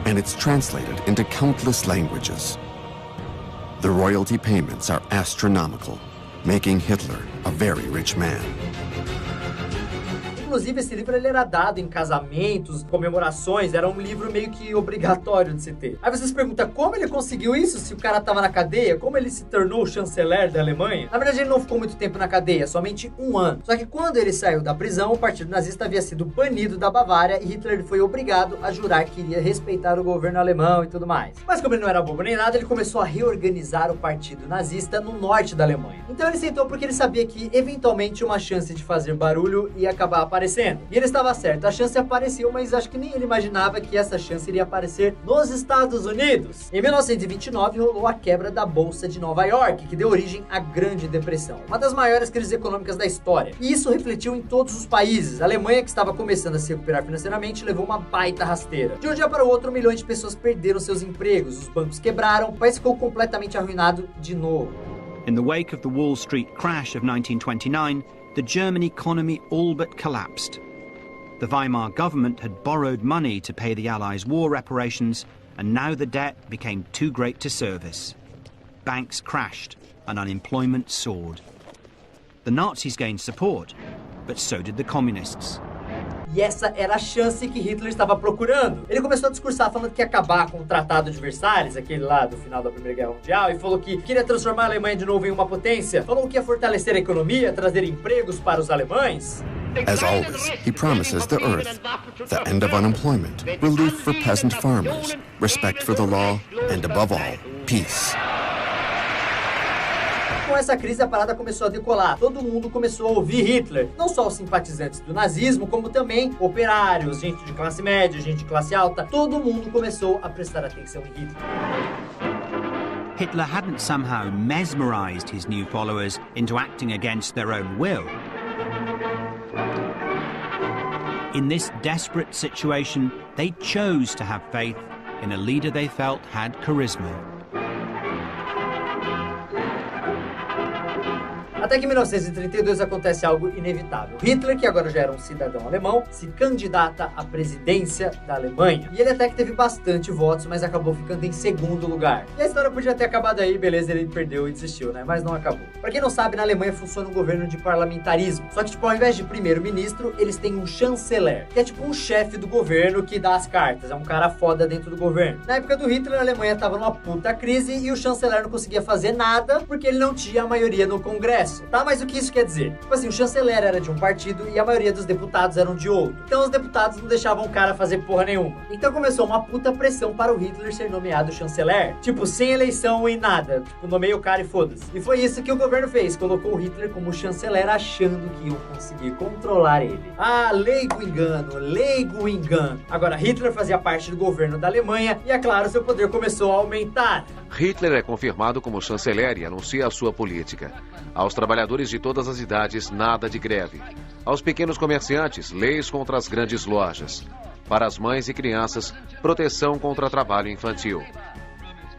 and it's translated into countless languages. The royalty payments are astronomical, making Hitler a very rich man. Inclusive, esse livro ele era dado em casamentos, comemorações, era um livro meio que obrigatório de se ter. Aí você se pergunta, como ele conseguiu isso se o cara tava na cadeia? Como ele se tornou o chanceler da Alemanha? Na verdade, ele não ficou muito tempo na cadeia, somente 1 ano. Só que quando ele saiu da prisão, o partido nazista havia sido banido da Bavária e Hitler foi obrigado a jurar que iria respeitar o governo alemão e tudo mais. Mas como ele não era bobo nem nada, ele começou a reorganizar o partido nazista no norte da Alemanha. Então ele sentou porque ele sabia que, eventualmente, uma chance de fazer barulho ia acabar aparecendo. E ele estava certo, a chance apareceu, mas acho que nem ele imaginava que essa chance iria aparecer nos Estados Unidos. Em 1929 rolou a quebra da Bolsa de Nova York, que deu origem à Grande Depressão, uma das maiores crises econômicas da história. E isso refletiu em todos os países. A Alemanha, que estava começando a se recuperar financeiramente, levou uma baita rasteira. De um dia para o outro, milhões de pessoas perderam seus empregos, os bancos quebraram, o país ficou completamente arruinado de novo. In the wake of the Wall Street crash of 1929, the German economy all but collapsed. The Weimar government had borrowed money to pay the Allies' war reparations, and now the debt became too great to service. Banks crashed, and unemployment soared. The Nazis gained support, but so did the communists. E essa era a chance que Hitler estava procurando. Ele começou a discursar falando que ia acabar com o Tratado de Versalhes, aquele lá do final da Primeira Guerra Mundial, e falou que queria transformar a Alemanha de novo em uma potência. Falou que ia fortalecer a economia, trazer empregos para os alemães. As always, he promises the earth, the end of unemployment, relief for peasant farmers, respect for the law, and above all, peace. Com essa crise, a parada começou a decolar. Todo mundo começou a ouvir Hitler. Não só os simpatizantes do nazismo, como também operários, gente de classe média, gente de classe alta. Todo mundo começou a prestar atenção em Hitler. Hitler hadn't somehow mesmerized his new followers into acting against their own will. In this desperate situation, they chose to have faith in a leader they felt had charisma. Até que em 1932 acontece algo inevitável. Hitler, que agora já era um cidadão alemão, se candidata à presidência da Alemanha. E ele até que teve bastante votos, mas acabou ficando em segundo lugar. E a história podia ter acabado aí, beleza, ele perdeu e desistiu, né? Mas não acabou. Pra quem não sabe, na Alemanha funciona um governo de parlamentarismo. Só que, tipo, ao invés de primeiro-ministro, eles têm um chanceler, que é tipo um chefe do governo que dá as cartas. É um cara foda dentro do governo. Na época do Hitler, a Alemanha tava numa puta crise e o chanceler não conseguia fazer nada porque ele não tinha a maioria no Congresso. Tá, mas o que isso quer dizer? Tipo assim, o chanceler era de um partido e a maioria dos deputados eram de outro. Então os deputados não deixavam o cara fazer porra nenhuma. Então começou uma puta pressão para o Hitler ser nomeado chanceler. Tipo, sem eleição e nada. Tipo, nomeia o cara e foda-se. E foi isso que o governo fez. Colocou o Hitler como chanceler achando que iam conseguir controlar ele. Ah, leigo engano, leigo engano. Agora, Hitler fazia parte do governo da Alemanha e, é claro, seu poder começou a aumentar. Hitler é confirmado como chanceler e anuncia a sua política. Aos trabalhadores de todas as idades, nada de greve. Aos pequenos comerciantes, leis contra as grandes lojas. Para as mães e crianças, proteção contra trabalho infantil.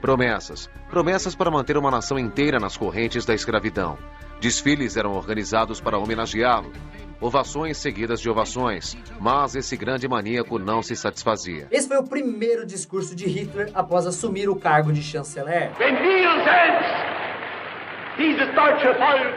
Promessas. Promessas para manter uma nação inteira nas correntes da escravidão. Desfiles eram organizados para homenageá-lo. Ovações seguidas de ovações, mas esse grande maníaco não se satisfazia. Esse foi o primeiro discurso de Hitler após assumir o cargo de chanceler. Wenn wir selbst dieses deutsche Volk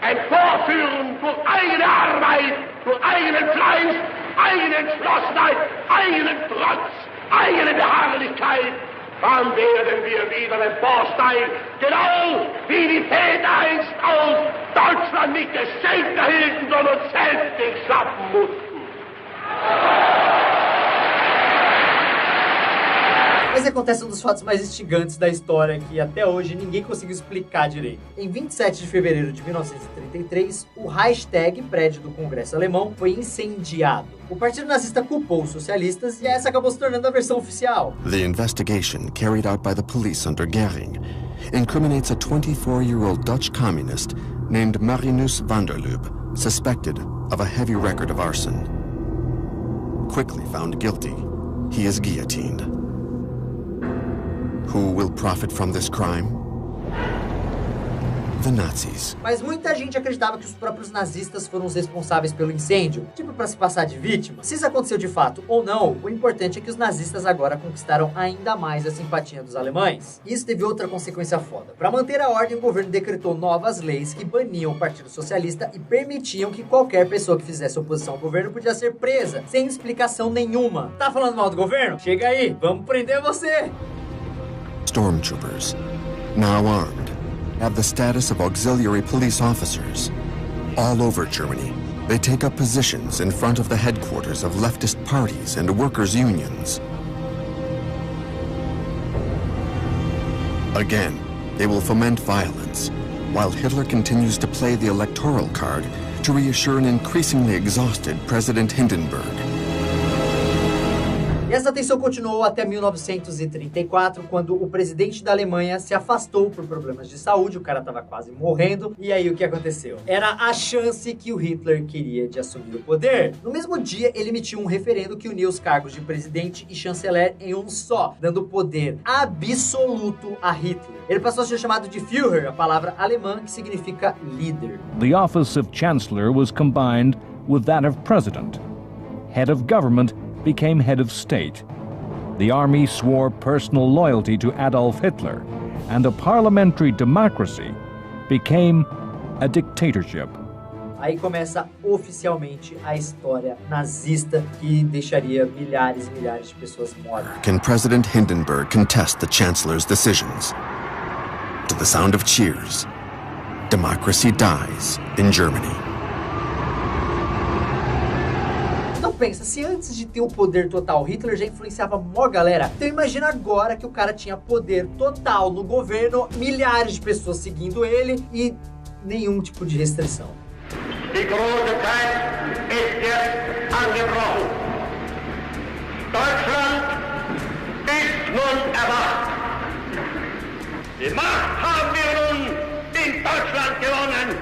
emporführen durch eigene Arbeit, durch eigenen Fleiß, eigene Entschlossenheit, eigenen Trotz, eigene Beharrlichkeit, dann werden wir wieder emporsteigen, genau wie die Väter einst aus Deutschland nicht Geschenk erhielten, sondern selbst sich schaffen mussten. Mas acontece um dos fatos mais instigantes da história que até hoje ninguém conseguiu explicar direito. Em 27 de fevereiro de 1933, o Reichstag, prédio do Congresso Alemão, foi incendiado. O partido nazista culpou os socialistas e essa acabou se tornando a versão oficial. The investigation carried out by the police under Goering incriminates a 24-year-old Dutch communist named Marinus van der Lubbe, suspected of a heavy record of arson. Quickly found guilty, he is guillotined. Who will profit from this crime? The Nazis. Mas muita gente acreditava que os próprios nazistas foram os responsáveis pelo incêndio, tipo para se passar de vítima. Se isso aconteceu de fato ou não, o importante é que os nazistas agora conquistaram ainda mais a simpatia dos alemães. E isso teve outra consequência foda. Para manter a ordem, o governo decretou novas leis que baniam o Partido Socialista e permitiam que qualquer pessoa que fizesse oposição ao governo podia ser presa, sem explicação nenhuma. Tá falando mal do governo? Chega aí, vamos prender você! Stormtroopers, now armed, have the status of auxiliary police officers. All over Germany, they take up positions in front of the headquarters of leftist parties and workers' unions. Again, they will foment violence, while Hitler continues to play the electoral card to reassure an increasingly exhausted President Hindenburg. E essa tensão continuou até 1934, quando o presidente da Alemanha se afastou por problemas de saúde, o cara tava quase morrendo, e aí o que aconteceu? Era a chance que o Hitler queria de assumir o poder. No mesmo dia, ele emitiu um referendo que uniu os cargos de presidente e chanceler em um só, dando poder absoluto a Hitler. Ele passou a ser chamado de Führer, a palavra alemã que significa líder. The office of chancellor was combined with that of president. Head of government became head of state. The army swore personal loyalty to Adolf Hitler, and a parliamentary democracy became a dictatorship. Aí começa oficialmente a história nazista que deixaria milhares e milhares de pessoas mortas. Can President Hindenburg contest the Chancellor's decisions? To the sound of cheers, democracy dies in Germany. Pensa, se antes de ter o poder total, Hitler já influenciava mó galera, então imagina agora que o cara tinha poder total no governo, milhares de pessoas seguindo ele e nenhum tipo de restrição. Die große Zeit ist jetzt angebrochen. Deutschland ist nun erwacht. Die Macht haben wir nun in Deutschland gewonnen.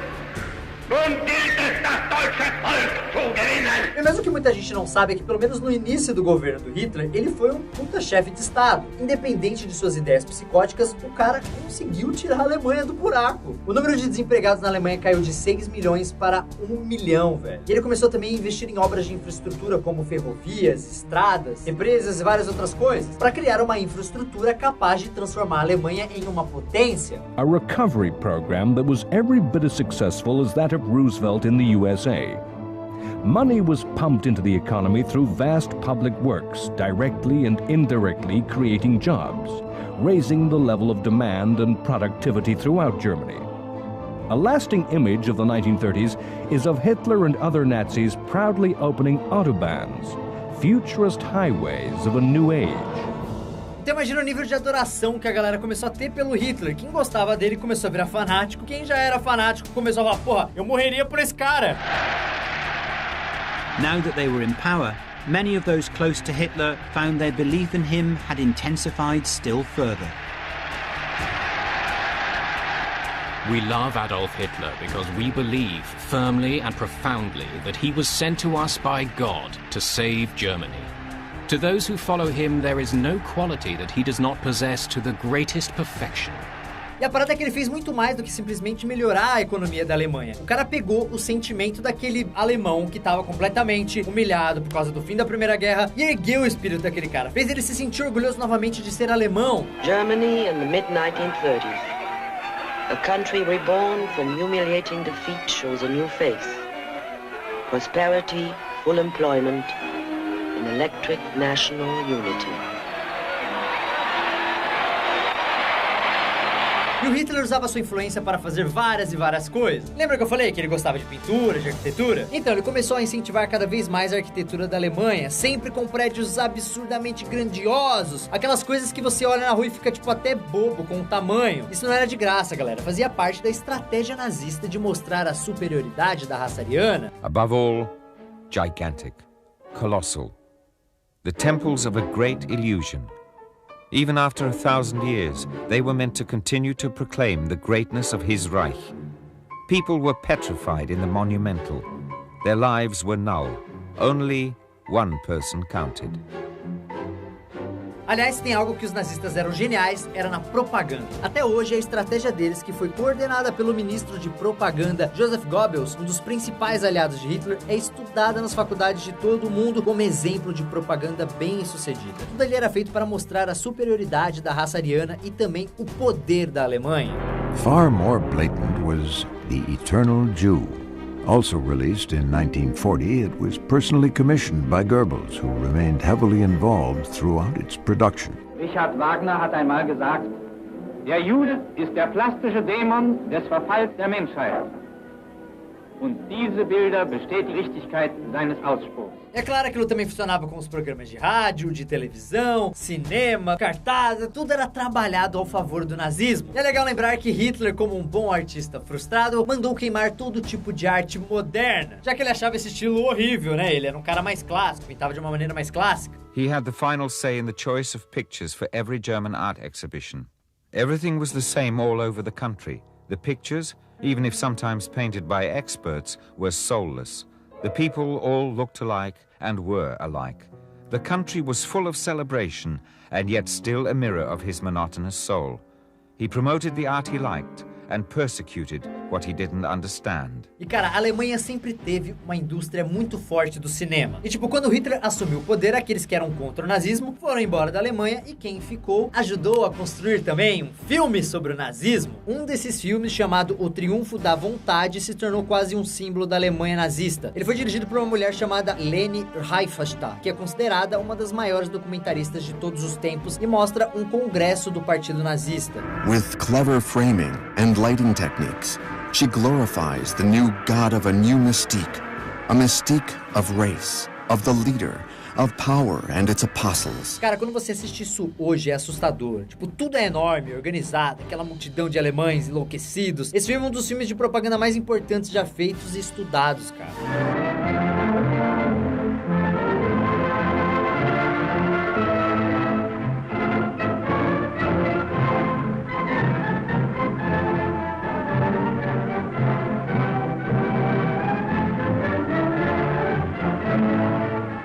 Nun gilt es, das deutsche Volk zu gewinnen. E mesmo que muita gente não sabe é que pelo menos no início do governo do Hitler, ele foi um puta chefe de estado. Independente de suas ideias psicóticas, o cara conseguiu tirar a Alemanha do buraco. O número de desempregados na Alemanha caiu de 6 milhões para 1 milhão, velho. E ele começou também a investir em obras de infraestrutura como ferrovias, estradas, empresas e várias outras coisas, para criar uma infraestrutura capaz de transformar a Alemanha em uma potência. A recovery program that was every bit as successful as that of Roosevelt in the USA. Money was pumped into the economy through vast public works, directly and indirectly creating jobs, raising the level of demand and productivity throughout Germany. A lasting image of the 1930s is of Hitler and other Nazis proudly opening autobahns, futurist highways of a new age. Então imagina o nível de adoração que a galera começou a ter pelo Hitler. Quem gostava dele começou a virar fanático. Quem já era fanático começou a falar, porra, eu morreria por esse cara. Now that they were in power, many of those close to Hitler found their belief in him had intensified still further. We love Adolf Hitler because we believe firmly and profoundly that he was sent to us by God to save Germany. To those who follow him, there is no quality that he does not possess to the greatest perfection. E a parada é que ele fez muito mais do que simplesmente melhorar a economia da Alemanha. O cara pegou o sentimento daquele alemão que estava completamente humilhado por causa do fim da Primeira Guerra e ergueu o espírito daquele cara. Fez ele se sentir orgulhoso novamente de ser alemão. Germany in the mid-1930s. A country reborn from humiliating defeat shows a new face. Prosperity, full employment, and electric national unity. E o Hitler usava sua influência para fazer várias e várias coisas. Lembra que eu falei que ele gostava de pintura, de arquitetura? Então, ele começou a incentivar cada vez mais a arquitetura da Alemanha, sempre com prédios absurdamente grandiosos. Aquelas coisas que você olha na rua e fica, tipo, até bobo com o tamanho. Isso não era de graça, galera. Fazia parte da estratégia nazista de mostrar a superioridade da raça ariana. Above all, gigantic, colossal. The temples of a great illusion. Even after 1,000 years, they were meant to continue to proclaim the greatness of his Reich. People were petrified in the monumental. Their lives were null. Only one person counted. Aliás, tem algo que os nazistas eram geniais, era na propaganda. Até hoje, a estratégia deles, que foi coordenada pelo ministro de propaganda Joseph Goebbels, um dos principais aliados de Hitler, é estudada nas faculdades de todo o mundo como exemplo de propaganda bem-sucedida. Tudo ali era feito para mostrar a superioridade da raça ariana e também o poder da Alemanha. Far more blatant was The Eternal Jew. Also released in 1940, it was personally commissioned by Goebbels, who remained heavily involved throughout its production. Richard Wagner hat einmal gesagt, der Jude ist der plastische Dämon des Verfalls der Menschheit. Und diese Bilder bestätigen die Richtigkeit seines Ausspruchs. É claro que aquilo também funcionava com os programas de rádio, de televisão, cinema, cartaz, tudo era trabalhado ao favor do nazismo. E é legal lembrar que Hitler, como um bom artista frustrado, mandou queimar todo tipo de arte moderna, já que ele achava esse estilo horrível, né? Ele era um cara mais clássico, pintava de uma maneira mais clássica. He had the final say in the choice of pictures for every German art exhibition. Everything was the same all over the country. The pictures, even if sometimes painted by experts, were soulless. The people all looked alike and were alike. The country was full of celebration and yet still a mirror of his monotonous soul. He promoted the art he liked and persecuted what he didn't understand. E cara, a Alemanha sempre teve uma indústria muito forte do cinema. E tipo, quando Hitler assumiu o poder, aqueles que eram contra o nazismo foram embora da Alemanha e quem ficou ajudou a construir também um filme sobre o nazismo. Um desses filmes, chamado O Triunfo da Vontade, se tornou quase um símbolo da Alemanha nazista. Ele foi dirigido por uma mulher chamada Leni Riefenstahl, que é considerada uma das maiores documentaristas de todos os tempos e mostra um congresso do partido nazista. With clever framing and lighting techniques, she glorifies the new god of a new mystique, a mystique of race, of the leader, of power and its apostles. Cara, quando você assiste isso hoje é assustador. Tipo, tudo é enorme, organizado, aquela multidão de alemães enlouquecidos. Esse filme é um dos filmes de propaganda mais importantes já feitos e estudados, cara.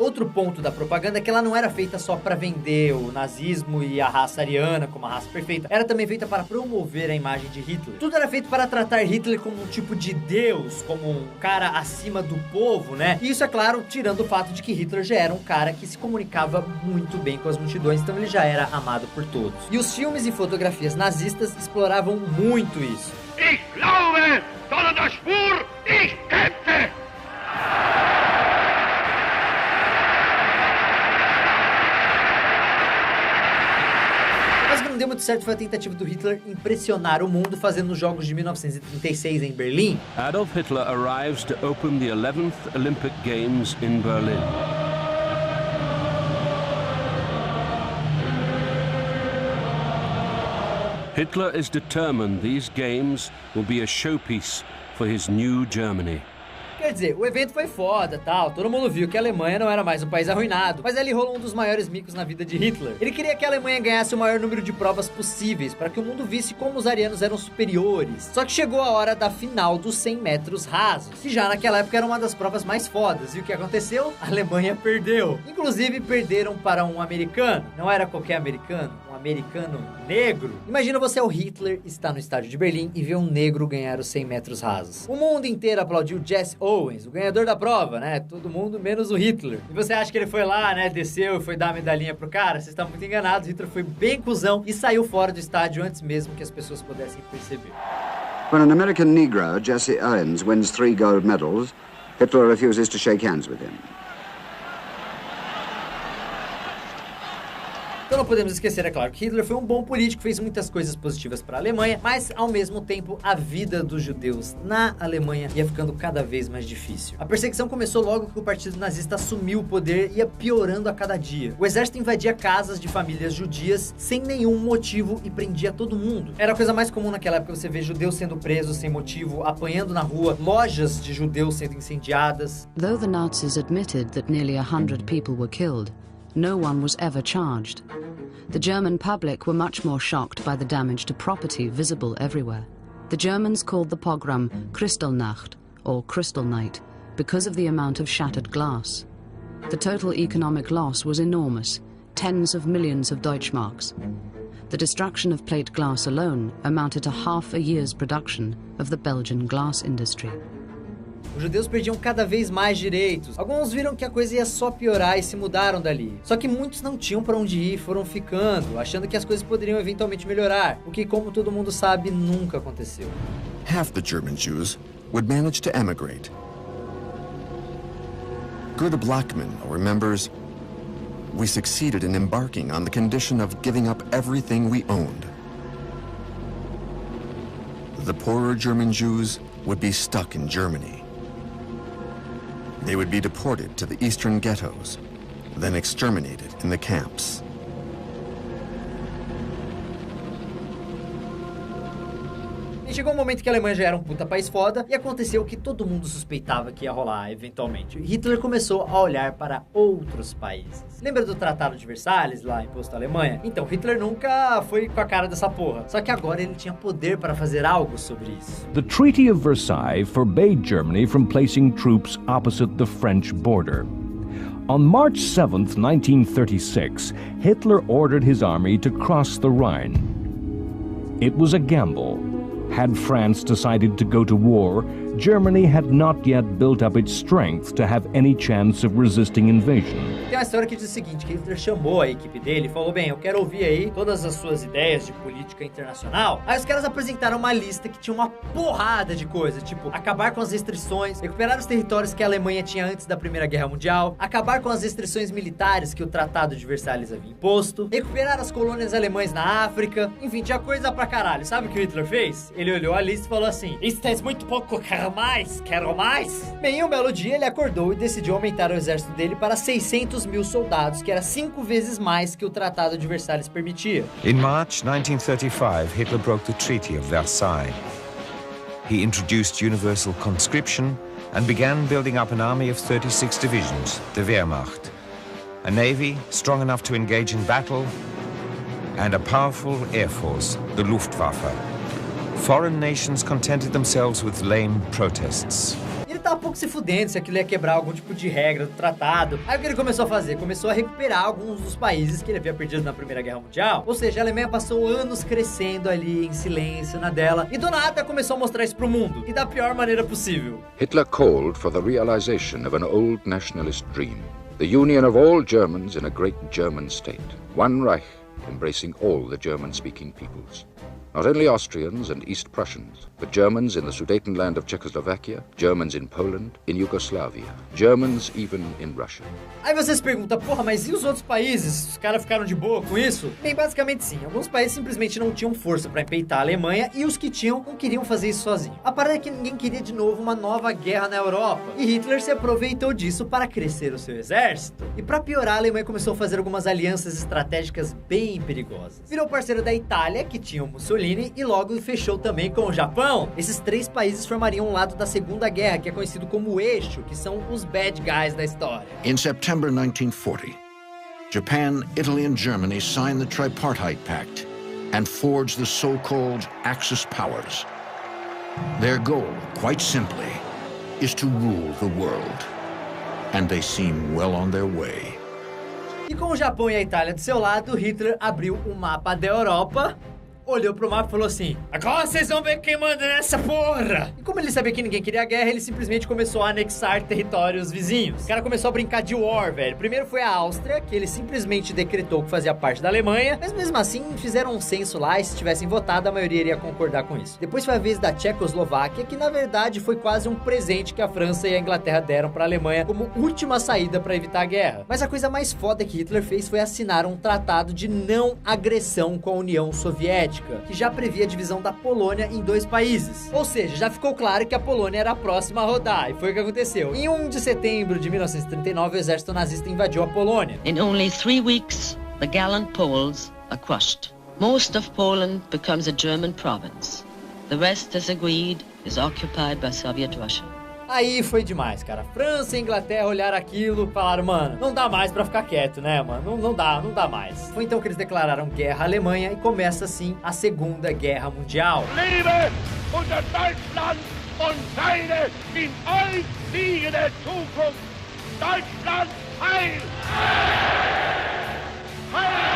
Outro ponto da propaganda é que ela não era feita só para vender o nazismo e a raça ariana como a raça perfeita. Era também feita para promover a imagem de Hitler. Tudo era feito para tratar Hitler como um tipo de deus, como um cara acima do povo, né? E isso, é claro, tirando o fato de que Hitler já era um cara que se comunicava muito bem com as multidões, então ele já era amado por todos. E os filmes e fotografias nazistas exploravam muito isso. Ich glaube, sondern das Spur, ich kämpfe! Não deu muito certo foi a tentativa do Hitler impressionar o mundo fazendo os Jogos de 1936 em Berlim. Adolf Hitler arrives to open the 11th Olympic Games in Berlin. Hitler is determined these games will be a showpiece for his new Germany. Quer dizer, o evento foi foda, tal, todo mundo viu que a Alemanha não era mais um país arruinado, mas ali rolou um dos maiores micos na vida de Hitler. Ele queria que a Alemanha ganhasse o maior número de provas possíveis, para que o mundo visse como os arianos eram superiores. Só que chegou a hora da final dos 100 metros rasos, que já naquela época era uma das provas mais fodas, e o que aconteceu? A Alemanha perdeu. Inclusive, perderam para um americano, não era qualquer americano, um americano negro. Imagina você é o Hitler, está no estádio de Berlim e vê um negro ganhar os 100 metros rasos. O mundo inteiro aplaudiu Jesse Owens, o ganhador da prova, né? Todo mundo menos o Hitler. E você acha que ele foi lá, né? Desceu e foi dar a medalhinha pro cara? Vocês estão muito enganados. Hitler foi bem cuzão e saiu fora do estádio antes mesmo que as pessoas pudessem perceber. When an American Negro, Jesse Owens, wins 3 gold medals, Hitler refuses to shake hands with him. Então não podemos esquecer, é claro, que Hitler foi um bom político, fez muitas coisas positivas para a Alemanha, mas ao mesmo tempo a vida dos judeus na Alemanha ia ficando cada vez mais difícil. A perseguição começou logo que o partido nazista assumiu o poder e ia piorando a cada dia. O exército invadia casas de famílias judias sem nenhum motivo e prendia todo mundo. Era a coisa mais comum naquela época você ver judeus sendo presos sem motivo, apanhando na rua, lojas de judeus sendo incendiadas. Though the Nazis admitted that nearly 100 people were killed, no one was ever charged. The German public were much more shocked by the damage to property visible everywhere. The Germans called the pogrom Kristallnacht, or Crystal Night, because of the amount of shattered glass. The total economic loss was enormous, tens of millions of Deutschmarks. The destruction of plate glass alone amounted to half a year's production of the Belgian glass industry. Os judeus perdiam cada vez mais direitos. Alguns viram que a coisa ia só piorar e se mudaram dali. Só que muitos não tinham para onde ir, foram ficando, achando que as coisas poderiam eventualmente melhorar, o que, como todo mundo sabe, nunca aconteceu. Half the German Jews would manage to emigrate. Gerda Blackman remembers, "We succeeded in embarking on the condition of giving up everything we owned. The poorer German Jews would be stuck in Germany. They would be deported to the eastern ghettos, then exterminated in the camps." E chegou um momento que a Alemanha já era um puta país foda e aconteceu o que todo mundo suspeitava que ia rolar eventualmente. Hitler começou a olhar para outros países. Lembra do Tratado de Versalhes, lá imposto à Alemanha? Então, Hitler nunca foi com a cara dessa porra. Só que agora ele tinha poder para fazer algo sobre isso. The Treaty of Versailles forbade Germany from placing troops opposite the French border. On March 7th, 1936, Hitler ordered his army to cross the Rhine. It was a gamble. Had France decided to go to war, Germany had not yet built up its strength to have any chance of resisting invasion. Tem uma história que diz o seguinte, que Hitler chamou a equipe dele e falou, bem, eu quero ouvir aí todas as suas ideias de política internacional. Aí os caras apresentaram uma lista que tinha uma porrada de coisas, tipo, acabar com as restrições, recuperar os territórios que a Alemanha tinha antes da Primeira Guerra Mundial, acabar com as restrições militares que o Tratado de Versalhes havia imposto, recuperar as colônias alemãs na África, enfim, tinha coisa pra caralho. Sabe o que o Hitler fez? Ele olhou a lista e falou assim, isso é muito pouco, quero mais, quero mais. Bem, um belo dia ele acordou e decidiu aumentar o exército dele para 600 mil soldados, que era 5 vezes mais que o Tratado de Versalhes permitia. In March 1935, Hitler broke the Treaty of Versailles. He introduced universal conscription and began building up an army of 36 divisions, the Wehrmacht, a navy strong enough to engage in battle, and a powerful air force, the Luftwaffe. Foreign nations contented themselves with lame protests. Ele tava um pouco se fudendo se aquilo ia quebrar algum tipo de regra do tratado. Aí o que ele começou a fazer? Começou a recuperar alguns dos países que ele havia perdido na Primeira Guerra Mundial. Ou seja, a Alemanha passou anos crescendo ali em silêncio na dela. E do nada começou a mostrar isso pro mundo. E da pior maneira possível. Hitler called for the realization of an old nationalist dream. The union of all Germans in a great German state. One Reich embracing all the German-speaking peoples. Not only Austrians and East Prussians, but Germans in the Sudetenland of Czechoslovakia, Germans in Poland, in Yugoslavia, Germans even in Russia. Aí você se pergunta, porra, mas e os outros países? Os caras ficaram de boa com isso? Bem, basicamente sim. Alguns países simplesmente não tinham força pra empeitar a Alemanha e os que tinham não queriam fazer isso sozinho. A parada é que ninguém queria de novo uma nova guerra na Europa. E Hitler se aproveitou disso para crescer o seu exército. E pra piorar, a Alemanha começou a fazer algumas alianças estratégicas bem perigosas. Virou parceiro da Itália, que tinha o Mussolini, Mussolini e logo fechou também com o Japão. Esses 3 países formariam um lado da Segunda Guerra, que é conhecido como o Eixo, que são os bad guys da história. In September 1940, Japan, Italy and Germany signed the Tripartite Pact and forged the so-called Axis powers. Their goal, quite simply, is to rule the world. And they seem well on their way. E com o Japão e a Itália do seu lado, Hitler abriu o mapa da Europa, olhou pro mapa e falou assim: agora vocês vão ver quem manda nessa porra! E como ele sabia que ninguém queria guerra, ele simplesmente começou a anexar territórios vizinhos. O cara começou a brincar de war, velho. Primeiro foi a Áustria, que ele simplesmente decretou que fazia parte da Alemanha, mas mesmo assim fizeram um censo lá e se tivessem votado, a maioria iria concordar com isso. Depois foi a vez da Tchecoslováquia, que na verdade foi quase um presente que a França e a Inglaterra deram pra Alemanha como última saída pra evitar a guerra. Mas a coisa mais foda que Hitler fez foi assinar um tratado de não agressão com a União Soviética, que já previa a divisão da Polônia em 2 países. Ou seja, já ficou claro que a Polônia era a próxima a rodar, e foi o que aconteceu. Em 1 de setembro de 1939, o exército nazista invadiu a Polônia. In only 3 weeks, the gallant Poles are crushed. Most of Poland becomes a German province. The rest, as agreed, is occupied by Soviet Russia. Aí foi demais, cara. França e Inglaterra olharam aquilo, falaram, mano, não dá mais pra ficar quieto, né, mano? Não dá mais. Foi então que eles declararam guerra à Alemanha e começa assim a Segunda Guerra Mundial. Liebe unter Deutschland und seine in euch liegende Zukunft. Deutschland heil! Heil!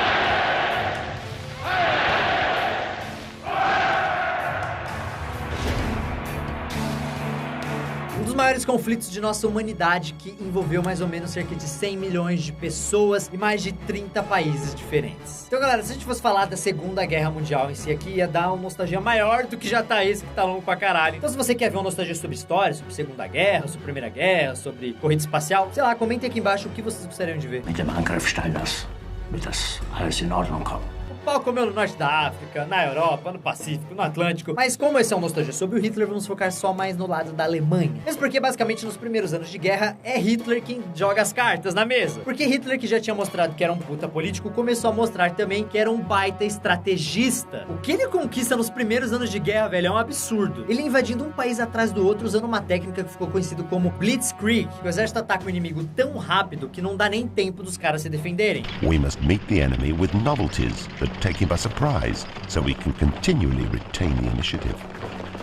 Um dos maiores conflitos de nossa humanidade, que envolveu mais ou menos cerca de 100 milhões de pessoas e mais de 30 países diferentes. Então, galera, se a gente fosse falar da Segunda Guerra Mundial em si aqui, ia dar uma nostalgia maior do que já tá esse, que tá longo pra caralho. Então, se você quer ver uma nostalgia sobre história, sobre Segunda Guerra, sobre Primeira Guerra, sobre corrida espacial, sei lá, comentem aqui embaixo o que vocês gostariam de ver. Mit dem Angriff Steiners wird das alles in Ordnung kommen. O pau comeu no norte da África, na Europa, no Pacífico, no Atlântico. Mas como esse é um nostalgia sobre o Hitler, vamos focar só mais no lado da Alemanha. Mesmo porque, basicamente, nos primeiros anos de guerra, é Hitler quem joga as cartas na mesa. Porque Hitler, que já tinha mostrado que era um puta político, começou a mostrar também que era um baita estrategista. O que ele conquista nos primeiros anos de guerra, velho, é um absurdo. Ele invadindo um país atrás do outro, usando uma técnica que ficou conhecida como Blitzkrieg. O exército ataca o inimigo tão rápido que não dá nem tempo dos caras se defenderem. We must meet the enemy with novelties that take him by surprise, so we can continually retain the initiative.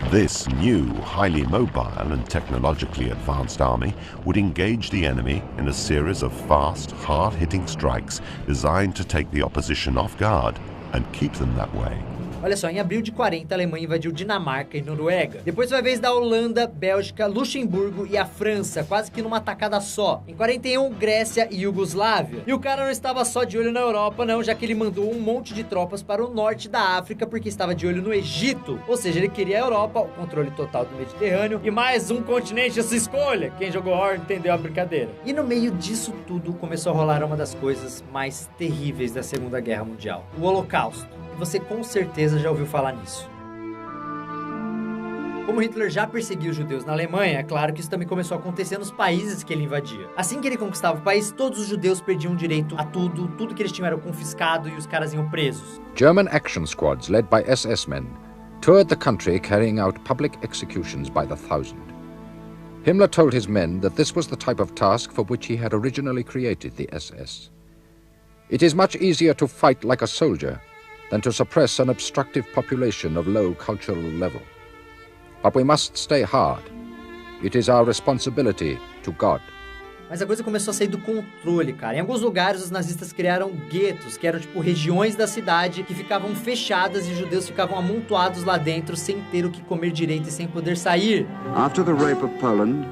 This new, highly mobile and technologically advanced army would engage the enemy in a series of fast, hard-hitting strikes designed to take the opposition off guard and keep them that way. Olha só, em abril de 40, a Alemanha invadiu Dinamarca e Noruega. Depois foi a vez da Holanda, Bélgica, Luxemburgo e a França, quase que numa tacada só. Em 41, Grécia e Iugoslávia. E o cara não estava só de olho na Europa, não, já que ele mandou um monte de tropas para o norte da África, porque estava de olho no Egito. Ou seja, ele queria a Europa, o controle total do Mediterrâneo e mais um continente a sua escolha. Quem jogou War entendeu a brincadeira. E no meio disso tudo, começou a rolar uma das coisas mais terríveis da Segunda Guerra Mundial: o Holocausto. Você com certeza já ouviu falar nisso. Como Hitler já perseguiu os judeus na Alemanha, é claro que isso também começou a acontecer nos países que ele invadia. Assim que ele conquistava o país, todos os judeus perdiam direito a tudo que eles tinham era confiscado e os caras iam presos. German action squads led by SS men toured the country carrying out public executions by the thousand. Himmler told his men that this was the type of task for which he had originally created the SS. It is much easier to fight like a soldier than to suppress an obstructive population of low cultural level. But we must stay hard. It is our responsibility to God. Mas a coisa começou a sair do controle, cara. Em alguns lugares, os nazistas criaram guetos, que eram tipo regiões da cidade que ficavam fechadas e os judeus ficavam amontoados lá dentro sem ter o que comer direito e sem poder sair. After the rape of Poland,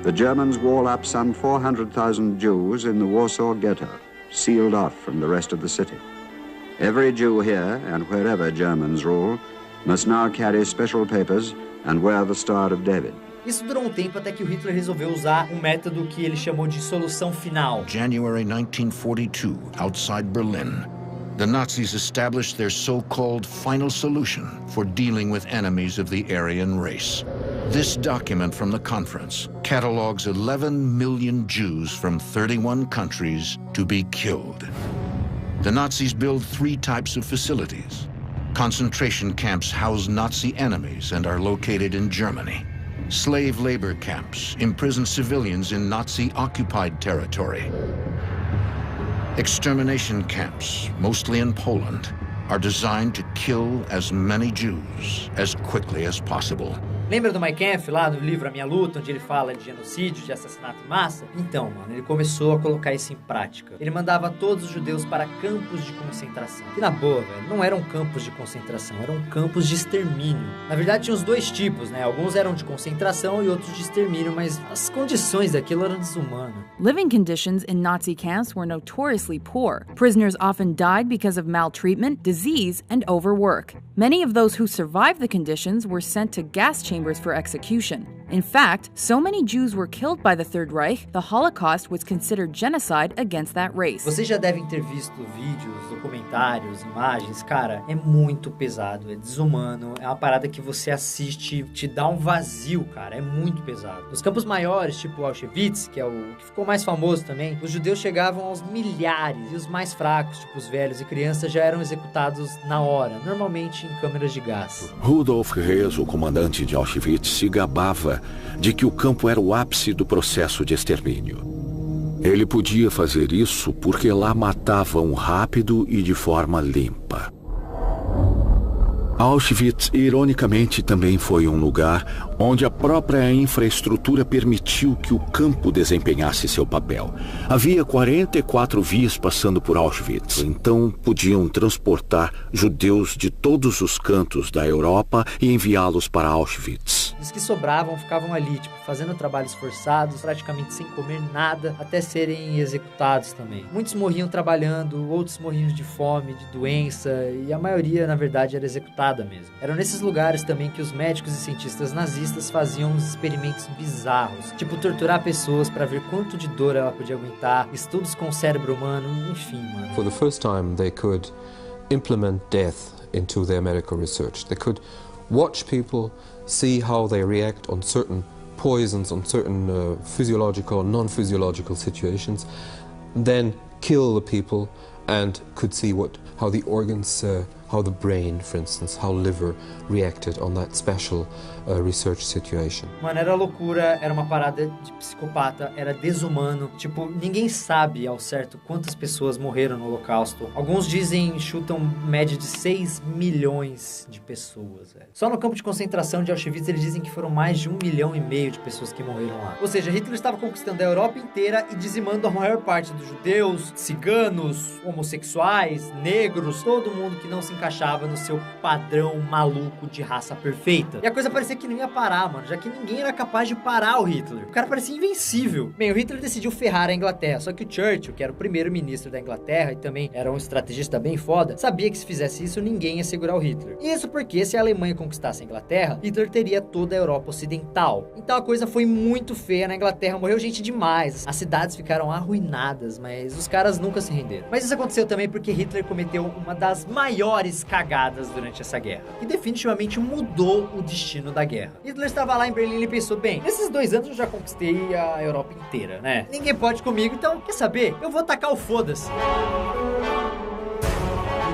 the Germans wall up some 400,000 Jews in the Warsaw Ghetto, sealed off from the rest of the city. Every Jew here, and wherever Germans rule, must now carry special papers and wear the Star of David. Isso durou um tempo até que o Hitler resolveu usar um método que ele chamou de solução final. January 1942, outside Berlin, the Nazis established their so-called final solution for dealing with enemies of the Aryan race. This document from the conference catalogs 11 million Jews from 31 countries to be killed. The Nazis built 3 types of facilities: Concentration camps house Nazi enemies and are located in Germany. Slave labor camps imprison civilians in Nazi-occupied territory. Extermination camps, mostly in Poland, are designed to kill as many Jews as quickly as possible. Lembra do Mein Kampf lá no livro A Minha Luta, onde ele fala de genocídio, de assassinato em massa? Então, mano, ele começou a colocar isso em prática. Ele mandava todos os judeus para campos de concentração. Que na boa, velho, não eram campos de concentração, eram campos de extermínio. Na verdade, tinha os dois tipos, né? Alguns eram de concentração e outros de extermínio, mas as condições daquilo eram desumanas. Living conditions in Nazi camps were notoriously poor. Prisoners often died because of maltreatment, disease, and overwork. Many of those who survived the conditions were sent to gas chambers for execution. In fact, so many Jews were killed by the Third Reich, the Holocaust was considered genocide against that race. Vocês já devem ter visto vídeos, documentários, imagens. Cara, é muito pesado, é desumano. É uma parada que você assiste, te dá um vazio, cara. É muito pesado. Nos campos maiores, tipo Auschwitz, que é o que ficou mais famoso também, os judeus chegavam aos milhares. E os mais fracos, tipo os velhos e crianças, já eram executados na hora, normalmente em câmeras de gás. Rudolf Hess, o comandante de Auschwitz, se gabava de que o campo era o ápice do processo de extermínio. Ele podia fazer isso porque lá matavam rápido e de forma limpa. Auschwitz, ironicamente, também foi um lugar onde a própria infraestrutura permitiu que o campo desempenhasse seu papel. Havia 44 vias passando por Auschwitz, então podiam transportar judeus de todos os cantos da Europa e enviá-los para Auschwitz. Os que sobravam ficavam ali, tipo, fazendo trabalhos forçados, praticamente sem comer nada, até serem executados também. Muitos morriam trabalhando, outros morriam de fome, de doença, e a maioria, na verdade, era executada mesmo. Eram nesses lugares também que os médicos e cientistas nazistas faziam uns experimentos bizarros, tipo torturar pessoas para ver quanto de dor ela podia aguentar, estudos com o cérebro humano, enfim, mano. For the first time, they could implement death into their medical research. They could watch people, see how they react on certain poisons, on certain physiological or non-physiological situations, then kill the people and could see how the organs, how the brain, for instance, how liver reacted on that special research situation. Mano, era loucura, era uma parada de psicopata, era desumano. Tipo, ninguém sabe ao certo quantas pessoas morreram no Holocausto. Alguns chutam média de 6 milhões de pessoas, velho. Só no campo de concentração de Auschwitz eles dizem que foram mais de 1,5 milhão de pessoas que morreram lá. Ou seja, Hitler estava conquistando a Europa inteira e dizimando a maior parte dos judeus, ciganos, homossexuais, negros, todo mundo que não se encaixava no seu padrão maluco de raça perfeita. E a coisa parecia que não ia parar, mano, já que ninguém era capaz de parar o Hitler. O cara parecia invencível. Bem, o Hitler decidiu ferrar a Inglaterra, só que o Churchill, que era o primeiro-ministro da Inglaterra e também era um estrategista bem foda, sabia que se fizesse isso, ninguém ia segurar o Hitler. E isso porque se a Alemanha conquistasse a Inglaterra, Hitler teria toda a Europa Ocidental. Então a coisa foi muito feia na Inglaterra, morreu gente demais. As cidades ficaram arruinadas, mas os caras nunca se renderam. Mas isso aconteceu também porque Hitler cometeu uma das maiores cagadas durante essa guerra, que definitivamente mudou o destino da guerra. Hitler estava lá em Berlim e pensou, bem, nesses 2 anos eu já conquistei a Europa inteira, né? Ninguém pode comigo, então, quer saber? Eu vou tacar o foda-se.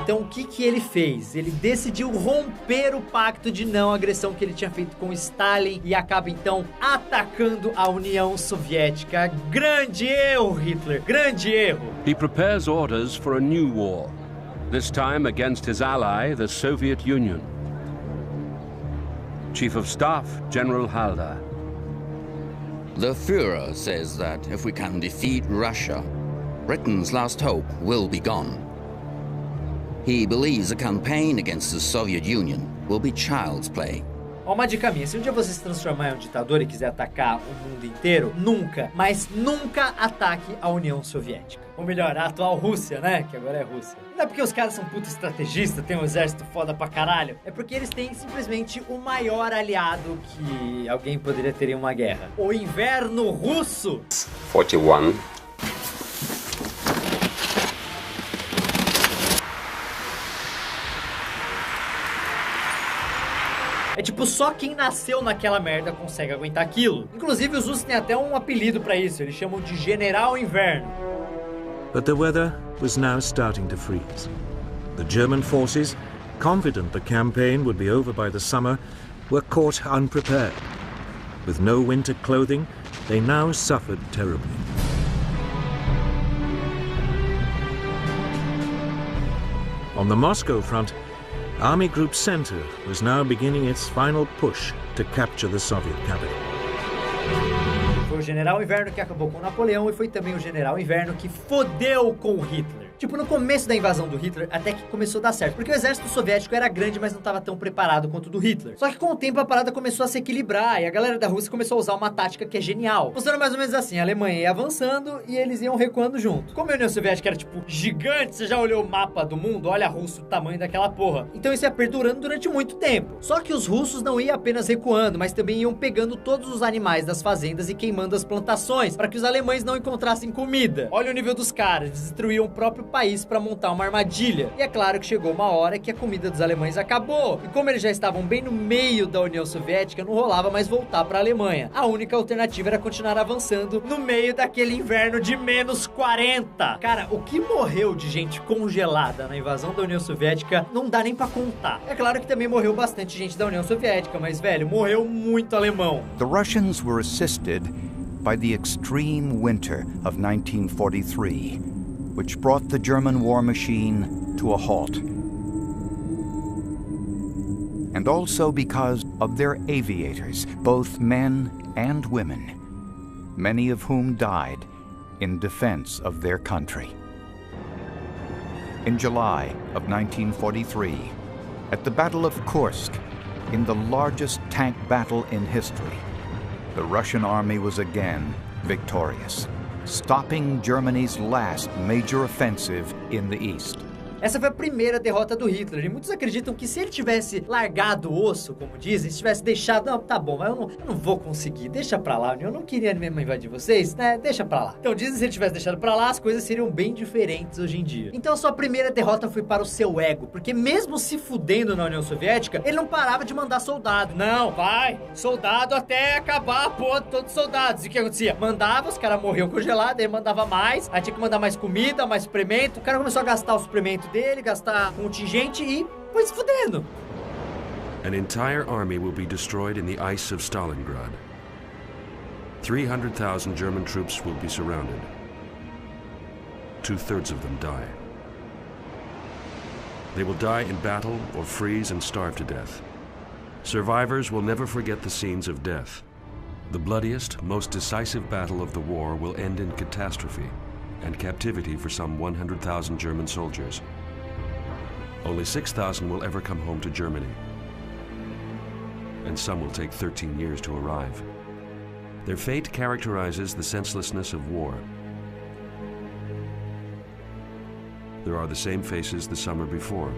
Então, o que ele fez? Ele decidiu romper o pacto de não agressão que ele tinha feito com Stalin e acaba, então, atacando a União Soviética. Grande erro, Hitler! Grande erro! He prepares orders for a new war, this time against his ally, the Soviet Union. Chief of Staff, General Halder. The Führer says that if we can defeat Russia, Britain's last hope will be gone. He believes a campaign against the Soviet Union will be child's play. Ó, uma dica minha, se um dia você se transformar em um ditador e quiser atacar o mundo inteiro, nunca, mas nunca ataque a União Soviética. Ou melhor, a atual Rússia, né? Que agora é Rússia. Não é porque os caras são puta estrategistas, tem um exército foda pra caralho. É porque eles têm simplesmente o maior aliado que alguém poderia ter em uma guerra. O inverno russo! 41. É tipo, só quem nasceu naquela merda consegue aguentar aquilo. Inclusive, os russos têm até um apelido pra isso. Eles chamam de General Inverno. But the weather was now starting to freeze. The German forces, confident the campaign would be over by the summer, were caught unprepared. With no winter clothing, they now suffered terribly. On the Moscow front, Army Group Center was now beginning its final push to capture the Soviet capital. Foi o General Inverno que acabou com Napoleão e foi também o General Inverno que fodeu com Hitler. Tipo, no começo da invasão do Hitler, até que começou a dar certo, porque o exército soviético era grande, mas não estava tão preparado quanto o do Hitler. Só que com o tempo a parada começou a se equilibrar, e a galera da Rússia começou a usar uma tática que é genial. Funciona mais ou menos assim, a Alemanha ia avançando e eles iam recuando junto. Como a União Soviética era, tipo, gigante, você já olhou o mapa do mundo? Olha a Rússia, o tamanho daquela porra. Então isso ia perdurando durante muito tempo. Só que os russos não iam apenas recuando, mas também iam pegando todos os animais das fazendas e queimando as plantações, para que os alemães não encontrassem comida. Olha o nível dos caras, destruíam o próprio país para montar uma armadilha. E é claro que chegou uma hora que a comida dos alemães acabou. E como eles já estavam bem no meio da União Soviética, não rolava mais voltar para a Alemanha. A única alternativa era continuar avançando no meio daquele inverno de menos 40. Cara, o que morreu de gente congelada na invasão da União Soviética não dá nem pra contar. É claro que também morreu bastante gente da União Soviética, mas, velho, morreu muito alemão. The Russians were assisted by the extreme winter of 1943, which brought the German war machine to a halt. And also because of their aviators, both men and women, many of whom died in defense of their country. In July of 1943, at the Battle of Kursk, in the largest tank battle in history, the Russian army was again victorious, stopping Germany's last major offensive in the east. Essa foi a primeira derrota do Hitler, e muitos acreditam que se ele tivesse largado o osso, como dizem, se tivesse deixado, não, tá bom, mas eu não vou conseguir, deixa pra lá, eu não queria mesmo invadir vocês, né, deixa pra lá. Então dizem que se ele tivesse deixado pra lá, as coisas seriam bem diferentes hoje em dia. Então a sua primeira derrota foi para o seu ego, porque mesmo se fudendo na União Soviética, ele não parava de mandar soldado. Não, vai, soldado até acabar a porra de todos os soldados. E o que acontecia? Mandava, os caras morriam congelados, aí mandava mais, aí tinha que mandar mais comida, mais suprimento, o cara começou a gastar o suprimento dele, gastar contingente e foi se fudendo. An entire army will be destroyed in the ice of Stalingrad. 300,000 German troops will be surrounded. 2/3 of them die. They will die in battle or freeze and starve to death. Survivors will never forget the scenes of death. The bloodiest, most decisive battle of the war will end in catastrophe and captivity for some 100,000 German soldiers. Only 6,000 will ever come home to Germany, and some will take 13 years to arrive. Their fate characterizes the senselessness of war. There are the same faces the summer before.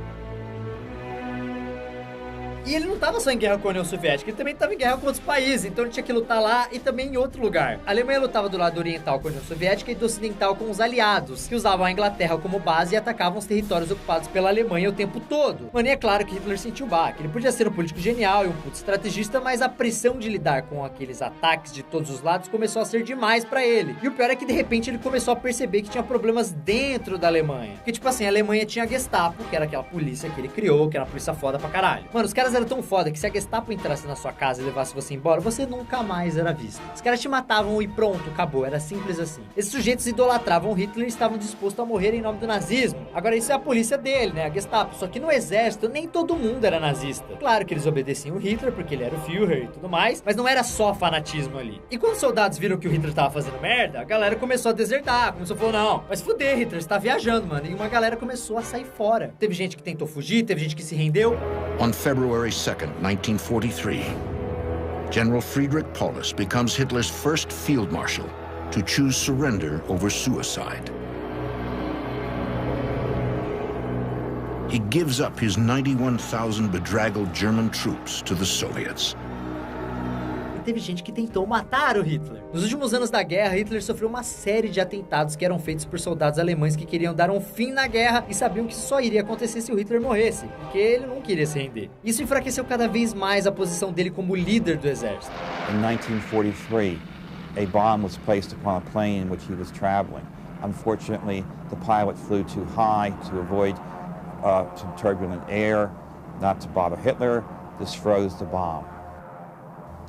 E ele não estava só em guerra com a União Soviética, ele também estava em guerra com outros países, então ele tinha que lutar lá e também em outro lugar. A Alemanha lutava do lado oriental com a União Soviética e do ocidental com os aliados, que usavam a Inglaterra como base e atacavam os territórios ocupados pela Alemanha o tempo todo. Mano, e é claro que Hitler sentiu o baque. Ele podia ser um político genial e um puto estrategista, mas a pressão de lidar com aqueles ataques de todos os lados começou a ser demais pra ele. E o pior é que de repente ele começou a perceber que tinha problemas dentro da Alemanha. Porque tipo assim, a Alemanha tinha a Gestapo, que era aquela polícia que ele criou, que era uma polícia foda pra caralho. Mano, os caras eram tão foda que se a Gestapo entrasse na sua casa e levasse você embora, você nunca mais era visto. Os caras te matavam e pronto, acabou. Era simples assim. Esses sujeitos idolatravam Hitler e estavam dispostos a morrer em nome do nazismo. Agora isso é a polícia dele, né? A Gestapo. Só que no exército nem todo mundo era nazista. Claro que eles obedeciam o Hitler porque ele era o Führer e tudo mais, mas não era só fanatismo ali. E quando os soldados viram que o Hitler tava fazendo merda, a galera começou a desertar. Começou a falar, não, mas fuder, Hitler, você tá viajando, mano. E uma galera começou a sair fora. Teve gente que tentou fugir, teve gente que se rendeu. On February 2nd, 1943, General Friedrich Paulus becomes Hitler's first field marshal to choose surrender over suicide. He gives up his 91,000 bedraggled German troops to the Soviets. Teve gente que tentou matar o Hitler. Nos últimos anos da guerra, Hitler sofreu uma série de atentados que eram feitos por soldados alemães que queriam dar um fim na guerra e sabiam que isso só iria acontecer se o Hitler morresse, porque ele não queria se render. Isso enfraqueceu cada vez mais a posição dele como líder do exército. In 1943, a bomb was placed upon a plane in which he was traveling. Unfortunately, the pilot flew too high to avoid turbulent air. not to bother Hitler. This froze the bomb.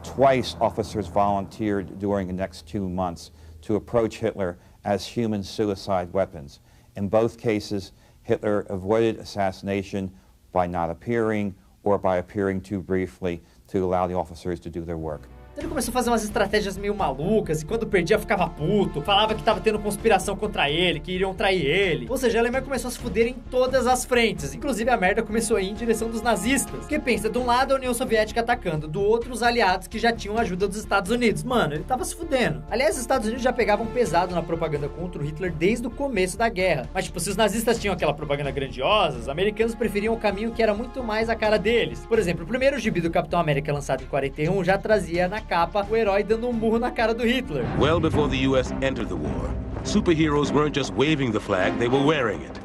Twice, officers volunteered during the next 2 months to approach Hitler as human suicide weapons. In both cases, Hitler avoided assassination by not appearing or by appearing too briefly to allow the officers to do their work. Ele começou a fazer umas estratégias meio malucas e quando perdia ficava puto, falava que tava tendo conspiração contra ele, que iriam trair ele. Ou seja, a Alemanha começou a se fuder em todas as frentes, inclusive a merda começou a ir em direção dos nazistas. Porque pensa, de um lado a União Soviética atacando, do outro os aliados que já tinham a ajuda dos Estados Unidos. Mano, ele tava se fudendo. Aliás, os Estados Unidos já pegavam pesado na propaganda contra o Hitler desde o começo da guerra. Mas tipo, se os nazistas tinham aquela propaganda grandiosa, os americanos preferiam o caminho que era muito mais a cara deles. Por exemplo, o primeiro gibi do Capitão América lançado em 41 já trazia na capa o herói dando um murro na cara do Hitler. Well before the US entered the war, superheroes weren't just waving the flag, they were wearing it.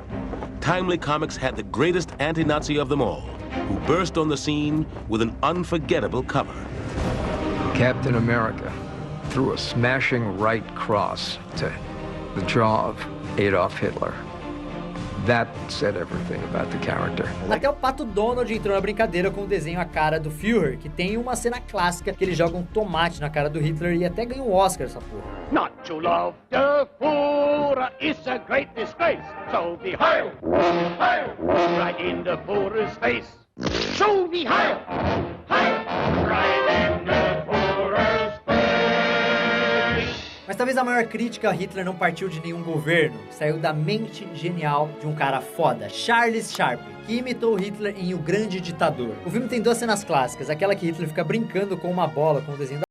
Timely Comics had the greatest anti-Nazi of them all, who burst on the scene with an unforgettable cover. Captain America threw a smashing right cross to the jaw of Adolf Hitler. That said everything about the character. Até o Pato Donald entrou na brincadeira com o desenho A Cara do Führer, que tem uma cena clássica que ele joga um tomate na cara do Hitler e até ganha um Oscar essa porra. Not to love the Führer is a great disgrace, so be Heil, Heil, right in the Führer's face. So be Heil, Heil, right in the Führer's face. Mas talvez a maior crítica a Hitler não partiu de nenhum governo, saiu da mente genial de um cara foda, Charles Chaplin, que imitou Hitler em O Grande Ditador. O filme tem duas cenas clássicas, aquela que Hitler fica brincando com uma bola com o desenho da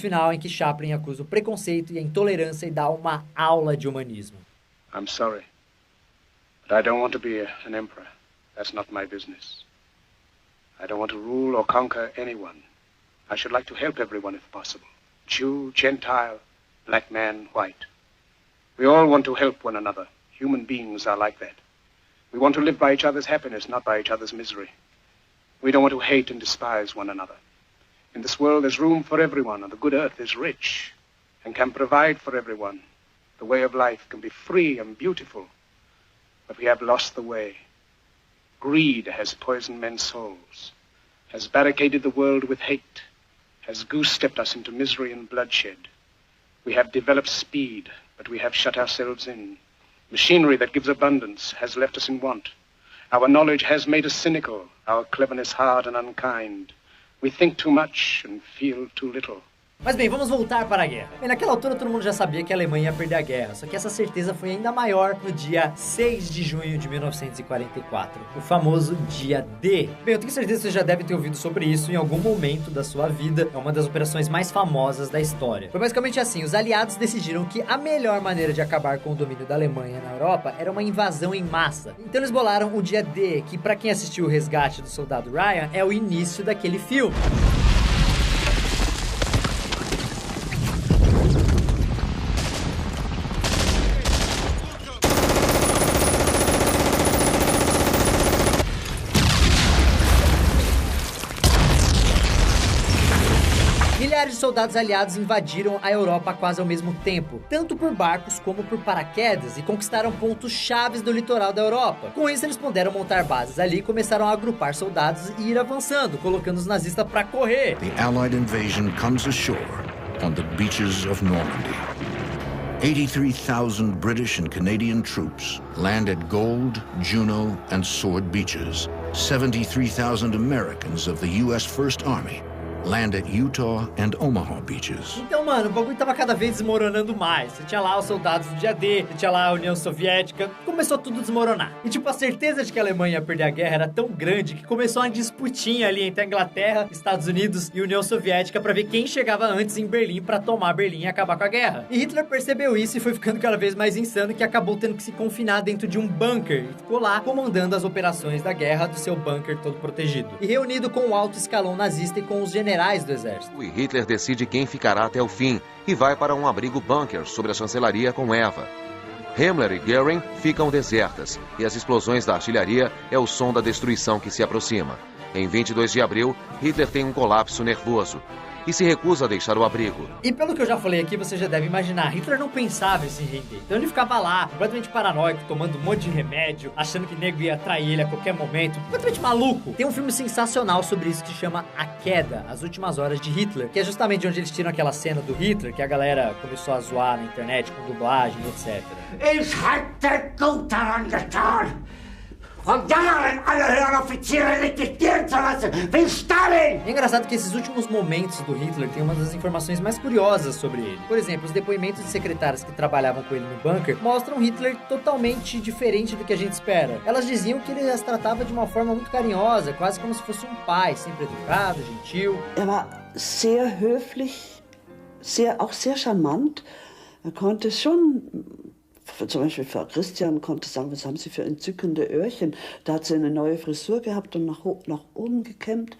final em que Chaplin acusa o preconceito e a intolerância e dá uma aula de humanismo. I'm sorry, but I don't want to be an emperor. That's not my business. I don't want to rule or conquer anyone. I should like to help everyone if possible. Jew, Gentile, black man, white. We all want to help one another. Human beings are like that. We want to live by each other's happiness, not by each other's misery. We don't want to hate and despise one another. In this world there's room for everyone, and the good earth is rich and can provide for everyone. The way of life can be free and beautiful, but we have lost the way. Greed has poisoned men's souls, has barricaded the world with hate, has goose-stepped us into misery and bloodshed. We have developed speed, but we have shut ourselves in. Machinery that gives abundance has left us in want. Our knowledge has made us cynical, our cleverness hard and unkind. We think too much and feel too little. Mas bem, vamos voltar para a guerra. Bem, naquela altura todo mundo já sabia que a Alemanha ia perder a guerra, só que essa certeza foi ainda maior no dia 6 de junho de 1944, o famoso dia D. Bem, eu tenho certeza que você já deve ter ouvido sobre isso em algum momento da sua vida, é uma das operações mais famosas da história. Foi basicamente assim, os aliados decidiram que a melhor maneira de acabar com o domínio da Alemanha na Europa era uma invasão em massa. Então eles bolaram o dia D, que para quem assistiu o Resgate do Soldado Ryan, é o início daquele filme. Milhares de soldados aliados invadiram a Europa quase ao mesmo tempo, tanto por barcos como por paraquedas, e conquistaram pontos chaves do litoral da Europa. Com isso, eles puderam montar bases ali e começaram a agrupar soldados e ir avançando, colocando os nazistas para correr. The Allied invasion comes ashore on the beaches of Normandy. 83,000 British and Canadian troops land at Gold, Juno, and Sword beaches. 73,000 Americans of the U.S. First Army land at Utah and Omaha beaches. Então, mano, o bagulho tava cada vez desmoronando mais. Você tinha lá os soldados do dia D, você tinha lá a União Soviética, começou tudo a desmoronar. E tipo, a certeza de que a Alemanha ia perder a guerra era tão grande que começou uma disputinha ali entre a Inglaterra, Estados Unidos e União Soviética pra ver quem chegava antes em Berlim pra tomar Berlim e acabar com a guerra. E Hitler percebeu isso e foi ficando cada vez mais insano, que acabou tendo que se confinar dentro de um bunker e ficou lá comandando as operações da guerra do seu bunker todo protegido. E reunido com o alto escalão nazista e com os generais do exército. E Hitler decide quem ficará até o fim e vai para um abrigo bunker sobre a chancelaria com Eva. Himmler e Göring ficam desertas e as explosões da artilharia é o som da destruição que se aproxima. Em 22 de abril, Hitler tem um colapso nervoso e se recusa a deixar o abrigo. E pelo que eu já falei aqui, você já deve imaginar, Hitler não pensava em se render. Então ele ficava lá, completamente paranoico, tomando um monte de remédio, achando que o nego ia trair ele a qualquer momento, completamente maluco. Tem um filme sensacional sobre isso que se chama A Queda, As Últimas Horas de Hitler, que é justamente onde eles tiram aquela cena do Hitler, que a galera começou a zoar na internet com dublagem, etc. Ich hatte gut daran getan, von Jahren alle höheren Offiziere liquidieren zu lassen, wie Stalin! É engraçado que esses últimos momentos do Hitler têm uma das informações mais curiosas sobre ele. Por exemplo, os depoimentos de secretárias que trabalhavam com ele no bunker mostram Hitler totalmente diferente do que a gente espera. Elas diziam que ele as tratava de uma forma muito carinhosa, quase como se fosse um pai, sempre educado, gentil. War sehr höflich, auch sehr charmant. Konnte schon... Zum Beispiel Frau Christian konnte sagen, was haben Sie für entzückende Öhrchen. Da hat sie eine neue Frisur gehabt und nach oben gekämmt.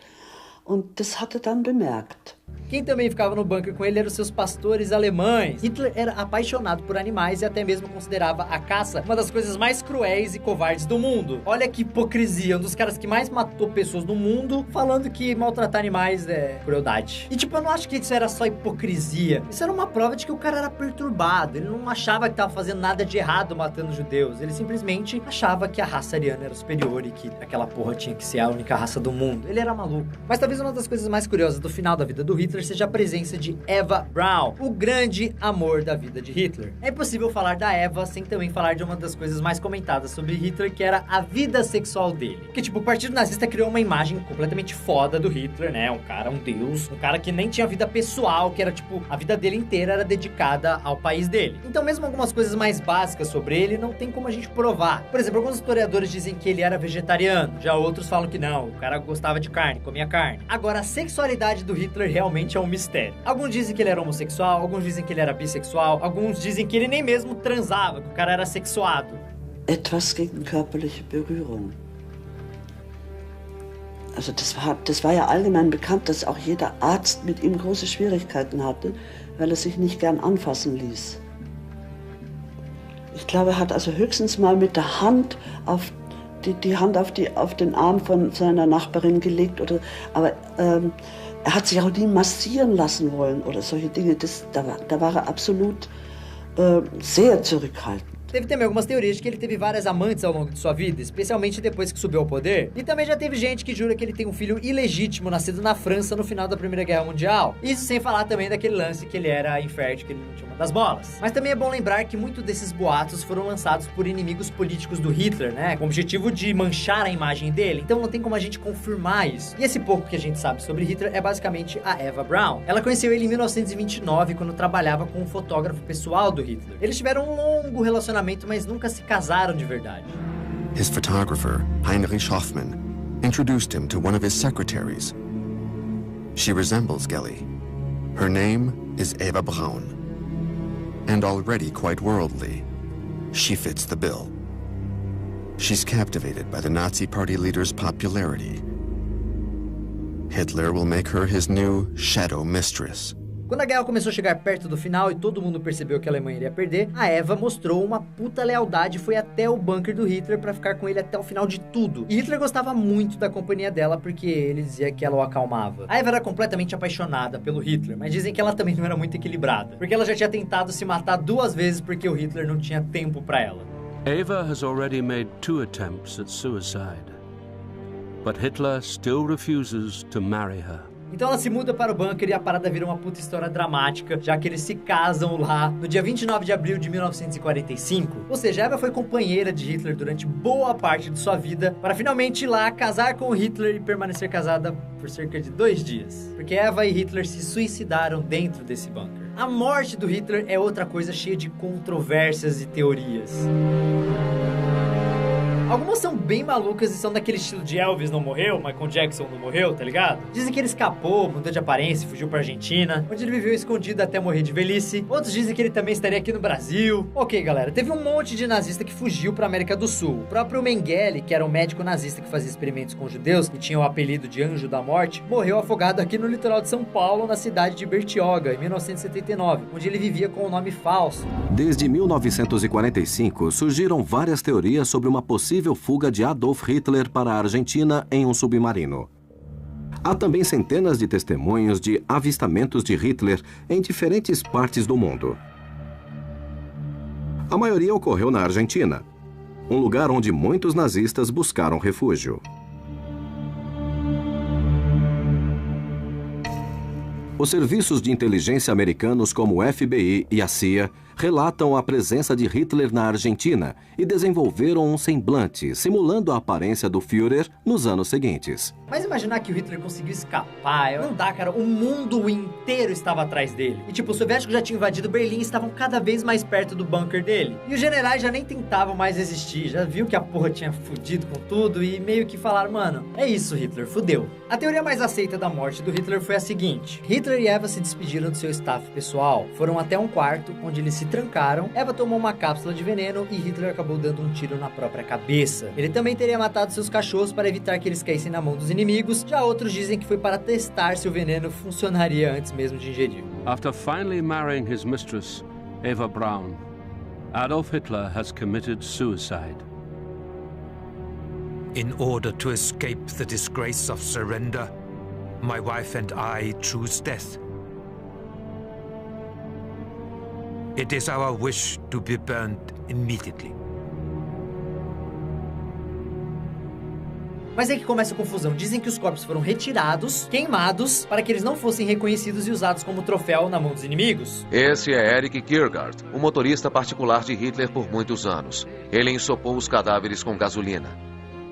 Und das hat er dann bemerkt. Quem também ficava no bunker com ele eram seus pastores alemães. Hitler era apaixonado por animais e até mesmo considerava a caça uma das coisas mais cruéis e covardes do mundo. Olha que hipocrisia, um dos caras que mais matou pessoas no mundo, falando que maltratar animais é crueldade. E tipo, eu não acho que isso era só hipocrisia. Isso era uma prova de que o cara era perturbado. Ele não achava que tava fazendo nada de errado matando judeus. Ele simplesmente achava que a raça ariana era superior e que aquela porra tinha que ser a única raça do mundo. Ele era maluco. Mas talvez uma das coisas mais curiosas do final da vida do Hitler seja a presença de Eva Braun, o grande amor da vida de Hitler. É impossível falar da Eva sem também falar de uma das coisas mais comentadas sobre Hitler, que era a vida sexual dele. Porque, tipo, o Partido Nazista criou uma imagem completamente foda do Hitler, né? Um cara, um deus, um cara que nem tinha vida pessoal, que era, tipo, a vida dele inteira era dedicada ao país dele. Então, mesmo algumas coisas mais básicas sobre ele, não tem como a gente provar. Por exemplo, alguns historiadores dizem que ele era vegetariano, já outros falam que não, o cara gostava de carne, comia carne. Agora, a sexualidade do Hitler realmente é um mistério. Alguns dizem que ele era homossexual, alguns dizem que ele era bissexual, alguns dizem que ele nem mesmo transava, que o cara era sexuado. Etwas gegen körperliche Berührung. Also das war ja allgemein bekannt, dass auch jeder Arzt mit ihm große Schwierigkeiten hatte, weil er sich nicht gern anfassen ließ. Ich glaube, er hat also höchstens mal mit der Hand auf die Hand auf den Arm von seiner Nachbarin gelegt, aber er hat sich auch nie massieren lassen wollen oder solche Dinge. Da war er absolut sehr zurückhaltend. Teve também algumas teorias de que ele teve várias amantes ao longo de sua vida, especialmente depois que subiu ao poder. E também já teve gente que jura que ele tem um filho ilegítimo nascido na França no final da Primeira Guerra Mundial. Isso sem falar também daquele lance que ele era infértil, que ele não tinha uma das bolas. Mas também é bom lembrar que muitos desses boatos foram lançados por inimigos políticos do Hitler, né? Com o objetivo de manchar a imagem dele. Então não tem como a gente confirmar isso. E esse pouco que a gente sabe sobre Hitler é basicamente a Eva Braun. Ela conheceu ele em 1929, quando trabalhava com um fotógrafo pessoal do Hitler. Eles tiveram um longo relacionamento, mas nunca se casaram de verdade. His photographer, Heinrich Hoffmann, introduced him to one of his secretaries. She resembles Gelly. Her name is Eva Braun. And already quite worldly, she fits the bill. She's captivated by the Nazi Party leader's popularity. Hitler will make her his new shadow mistress. Quando a guerra começou a chegar perto do final e todo mundo percebeu que a Alemanha iria perder, a Eva mostrou uma puta lealdade e foi até o bunker do Hitler pra ficar com ele até o final de tudo. E Hitler gostava muito da companhia dela porque ele dizia que ela o acalmava. A Eva era completamente apaixonada pelo Hitler, mas dizem que ela também não era muito equilibrada, porque ela já tinha tentado se matar 2 vezes porque o Hitler não tinha tempo pra ela. Eva has already made 2 attempts at suicide, but Hitler still refuses to marry her. Então ela se muda para o bunker e a parada vira uma puta história dramática, já que eles se casam lá no dia 29 de abril de 1945. Ou seja, Eva foi companheira de Hitler durante boa parte de sua vida, para finalmente ir lá casar com Hitler e permanecer casada por cerca de 2 dias. Porque Eva e Hitler se suicidaram dentro desse bunker. A morte do Hitler é outra coisa cheia de controvérsias e teorias. Algumas são bem malucas e são daquele estilo de Elvis não morreu, Michael Jackson não morreu, tá ligado? Dizem que ele escapou, mudou de aparência e fugiu pra Argentina, onde ele viveu escondido até morrer de velhice. Outros dizem que ele também estaria aqui no Brasil. Ok, galera, teve um monte de nazista que fugiu pra América do Sul. O próprio Mengele, que era um médico nazista que fazia experimentos com judeus e tinha o apelido de Anjo da Morte, morreu afogado aqui no litoral de São Paulo, na cidade de Bertioga, em 1979, onde ele vivia com um nome falso. Desde 1945, surgiram várias teorias sobre uma possível fuga de Adolf Hitler para a Argentina em um submarino. Há também centenas de testemunhos de avistamentos de Hitler em diferentes partes do mundo. A maioria ocorreu na Argentina, um lugar onde muitos nazistas buscaram refúgio. Os serviços de inteligência americanos como o FBI e a CIA relatam a presença de Hitler na Argentina e desenvolveram um semblante, simulando a aparência do Führer nos anos seguintes. Mas imaginar que o Hitler conseguiu escapar, não dá, cara. O mundo inteiro estava atrás dele. E tipo, os soviéticos já tinham invadido Berlim e estavam cada vez mais perto do bunker dele. E os generais já nem tentavam mais resistir, já viu que a porra tinha fudido com tudo e meio que falaram, mano, é isso, Hitler, fudeu. A teoria mais aceita da morte do Hitler foi a seguinte: Hitler e Eva se despediram do seu staff pessoal, foram até um quarto onde eles se trancaram, Eva tomou uma cápsula de veneno e Hitler acabou dando um tiro na própria cabeça. Ele também teria matado seus cachorros para evitar que eles caíssem na mão dos inimigos, já outros dizem que foi para testar se o veneno funcionaria antes mesmo de ingerir. After finally marrying his mistress, Eva Braun, Adolf Hitler has committed suicide. In order to escape the disgrace of surrender, my wife and I choose death. It is our wish to be burned immediately. Mas é que começa a confusão. Dizem que os corpos foram retirados, queimados, para que eles não fossem reconhecidos e usados como troféu na mão dos inimigos. Esse é Eric Kierkegaard, o motorista particular de Hitler por muitos anos. Ele ensopou os cadáveres com gasolina.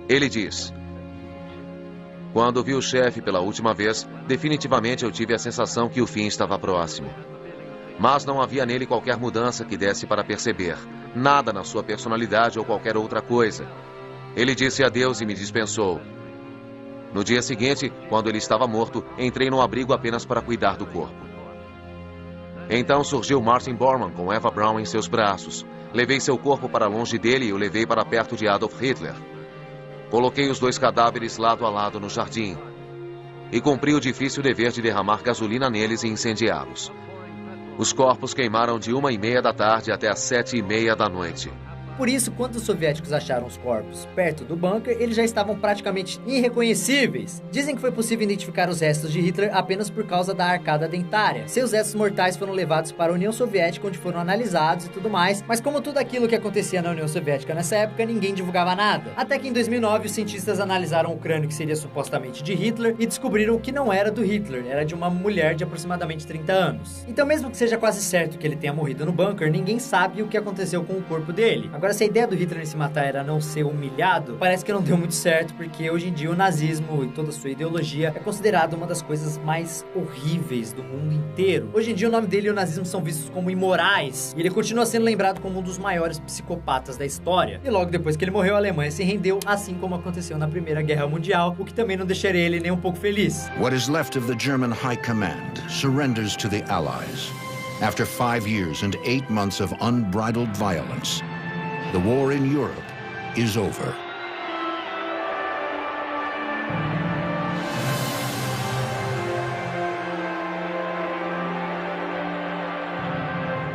Ele diz: quando vi o chefe pela última vez, definitivamente eu tive a sensação que o fim estava próximo. Mas não havia nele qualquer mudança que desse para perceber. Nada na sua personalidade ou qualquer outra coisa. Ele disse adeus e me dispensou. No dia seguinte, quando ele estava morto, entrei no abrigo apenas para cuidar do corpo. Então surgiu Martin Bormann com Eva Braun em seus braços. Levei seu corpo para longe dele e o levei para perto de Adolf Hitler. Coloquei os dois cadáveres lado a lado no jardim e cumpri o difícil dever de derramar gasolina neles e incendiá-los. Os corpos queimaram de 1h30 da tarde até as 7h30 da noite. Por isso, quando os soviéticos acharam os corpos perto do bunker, eles já estavam praticamente irreconhecíveis. Dizem que foi possível identificar os restos de Hitler apenas por causa da arcada dentária. Seus restos mortais foram levados para a União Soviética, onde foram analisados e tudo mais, mas como tudo aquilo que acontecia na União Soviética nessa época, ninguém divulgava nada. Até que em 2009, os cientistas analisaram o crânio que seria supostamente de Hitler e descobriram que não era do Hitler, era de uma mulher de aproximadamente 30 anos. Então, mesmo que seja quase certo que ele tenha morrido no bunker, ninguém sabe o que aconteceu com o corpo dele. Agora, se a ideia do Hitler em se matar era não ser humilhado, parece que não deu muito certo, porque hoje em dia o nazismo e toda a sua ideologia é considerado uma das coisas mais horríveis do mundo inteiro. Hoje em dia o nome dele e o nazismo são vistos como imorais, e ele continua sendo lembrado como um dos maiores psicopatas da história. E logo depois que ele morreu, a Alemanha se rendeu, assim como aconteceu na Primeira Guerra Mundial, o que também não deixaria ele nem um pouco feliz. What is left of the German High Command surrenders to the Allies. After 5 years and 8 months of unbridled violence, the war in Europe is over.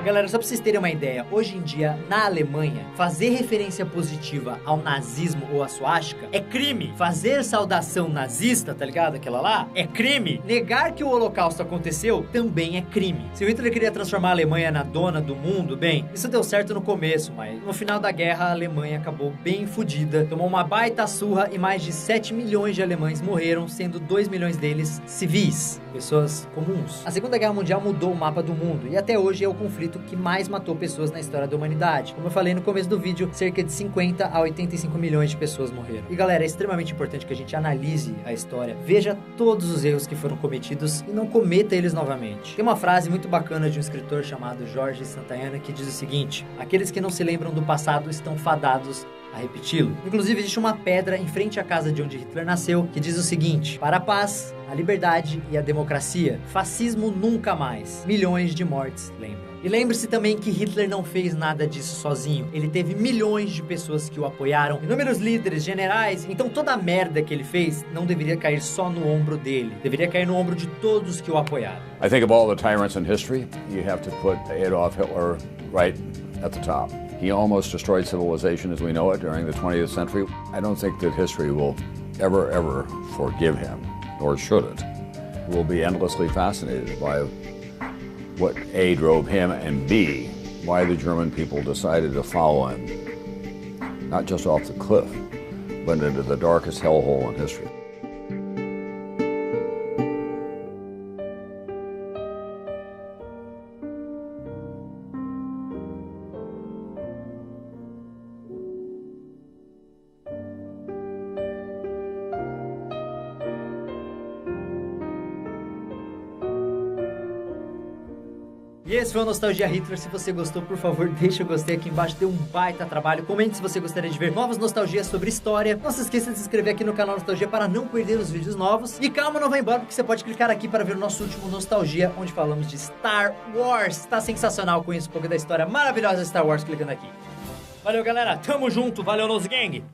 Galera, só pra vocês terem uma ideia, hoje em dia, na Alemanha, fazer referência positiva ao nazismo ou à suástica é crime. Fazer saudação nazista, tá ligado? Aquela lá, é crime. Negar que o Holocausto aconteceu também é crime. Se o Hitler queria transformar a Alemanha na dona do mundo, bem, isso deu certo no começo, mas no final da guerra a Alemanha acabou bem fodida, tomou uma baita surra e mais de 7 milhões de alemães morreram, sendo 2 milhões deles civis, pessoas comuns. A Segunda Guerra Mundial mudou o mapa do mundo e até hoje é o conflito que mais matou pessoas na história da humanidade. Como eu falei no começo do vídeo, cerca de 50 a 85 milhões de pessoas morreram. E galera, é extremamente importante que a gente analise a história, veja todos os erros que foram cometidos e não cometa eles novamente. Tem uma frase muito bacana de um escritor chamado Jorge Santayana que diz o seguinte: aqueles que não se lembram do passado estão fadados a a repeti-lo. Inclusive, existe uma pedra em frente à casa de onde Hitler nasceu que diz o seguinte: para a paz, a liberdade e a democracia, fascismo nunca mais. Milhões de mortes, lembra. E lembre-se também que Hitler não fez nada disso sozinho. Ele teve milhões de pessoas que o apoiaram, inúmeros líderes, generais. Então toda a merda que ele fez não deveria cair só no ombro dele. Deveria cair no ombro de todos que o apoiaram. I think of all the tyrants in history, you have to put Adolf Hitler right at the top. He almost destroyed civilization as we know it during the 20th century. I don't think that history will ever forgive him, nor should it. We'll be endlessly fascinated by what A, drove him, and B, why the German people decided to follow him, not just off the cliff, but into the darkest hellhole in history. E esse foi o Nostalgia Hitler. Se você gostou, por favor, deixa o gostei aqui embaixo, dê um baita trabalho. Comente se você gostaria de ver novas nostalgias sobre história. Não se esqueça de se inscrever aqui no canal Nostalgia para não perder os vídeos novos. E calma, não vai embora, porque você pode clicar aqui para ver o nosso último Nostalgia, onde falamos de Star Wars. Tá sensacional, conheça um pouco da história maravilhosa de Star Wars clicando aqui. Valeu, galera. Tamo junto. Valeu, Nos Gang.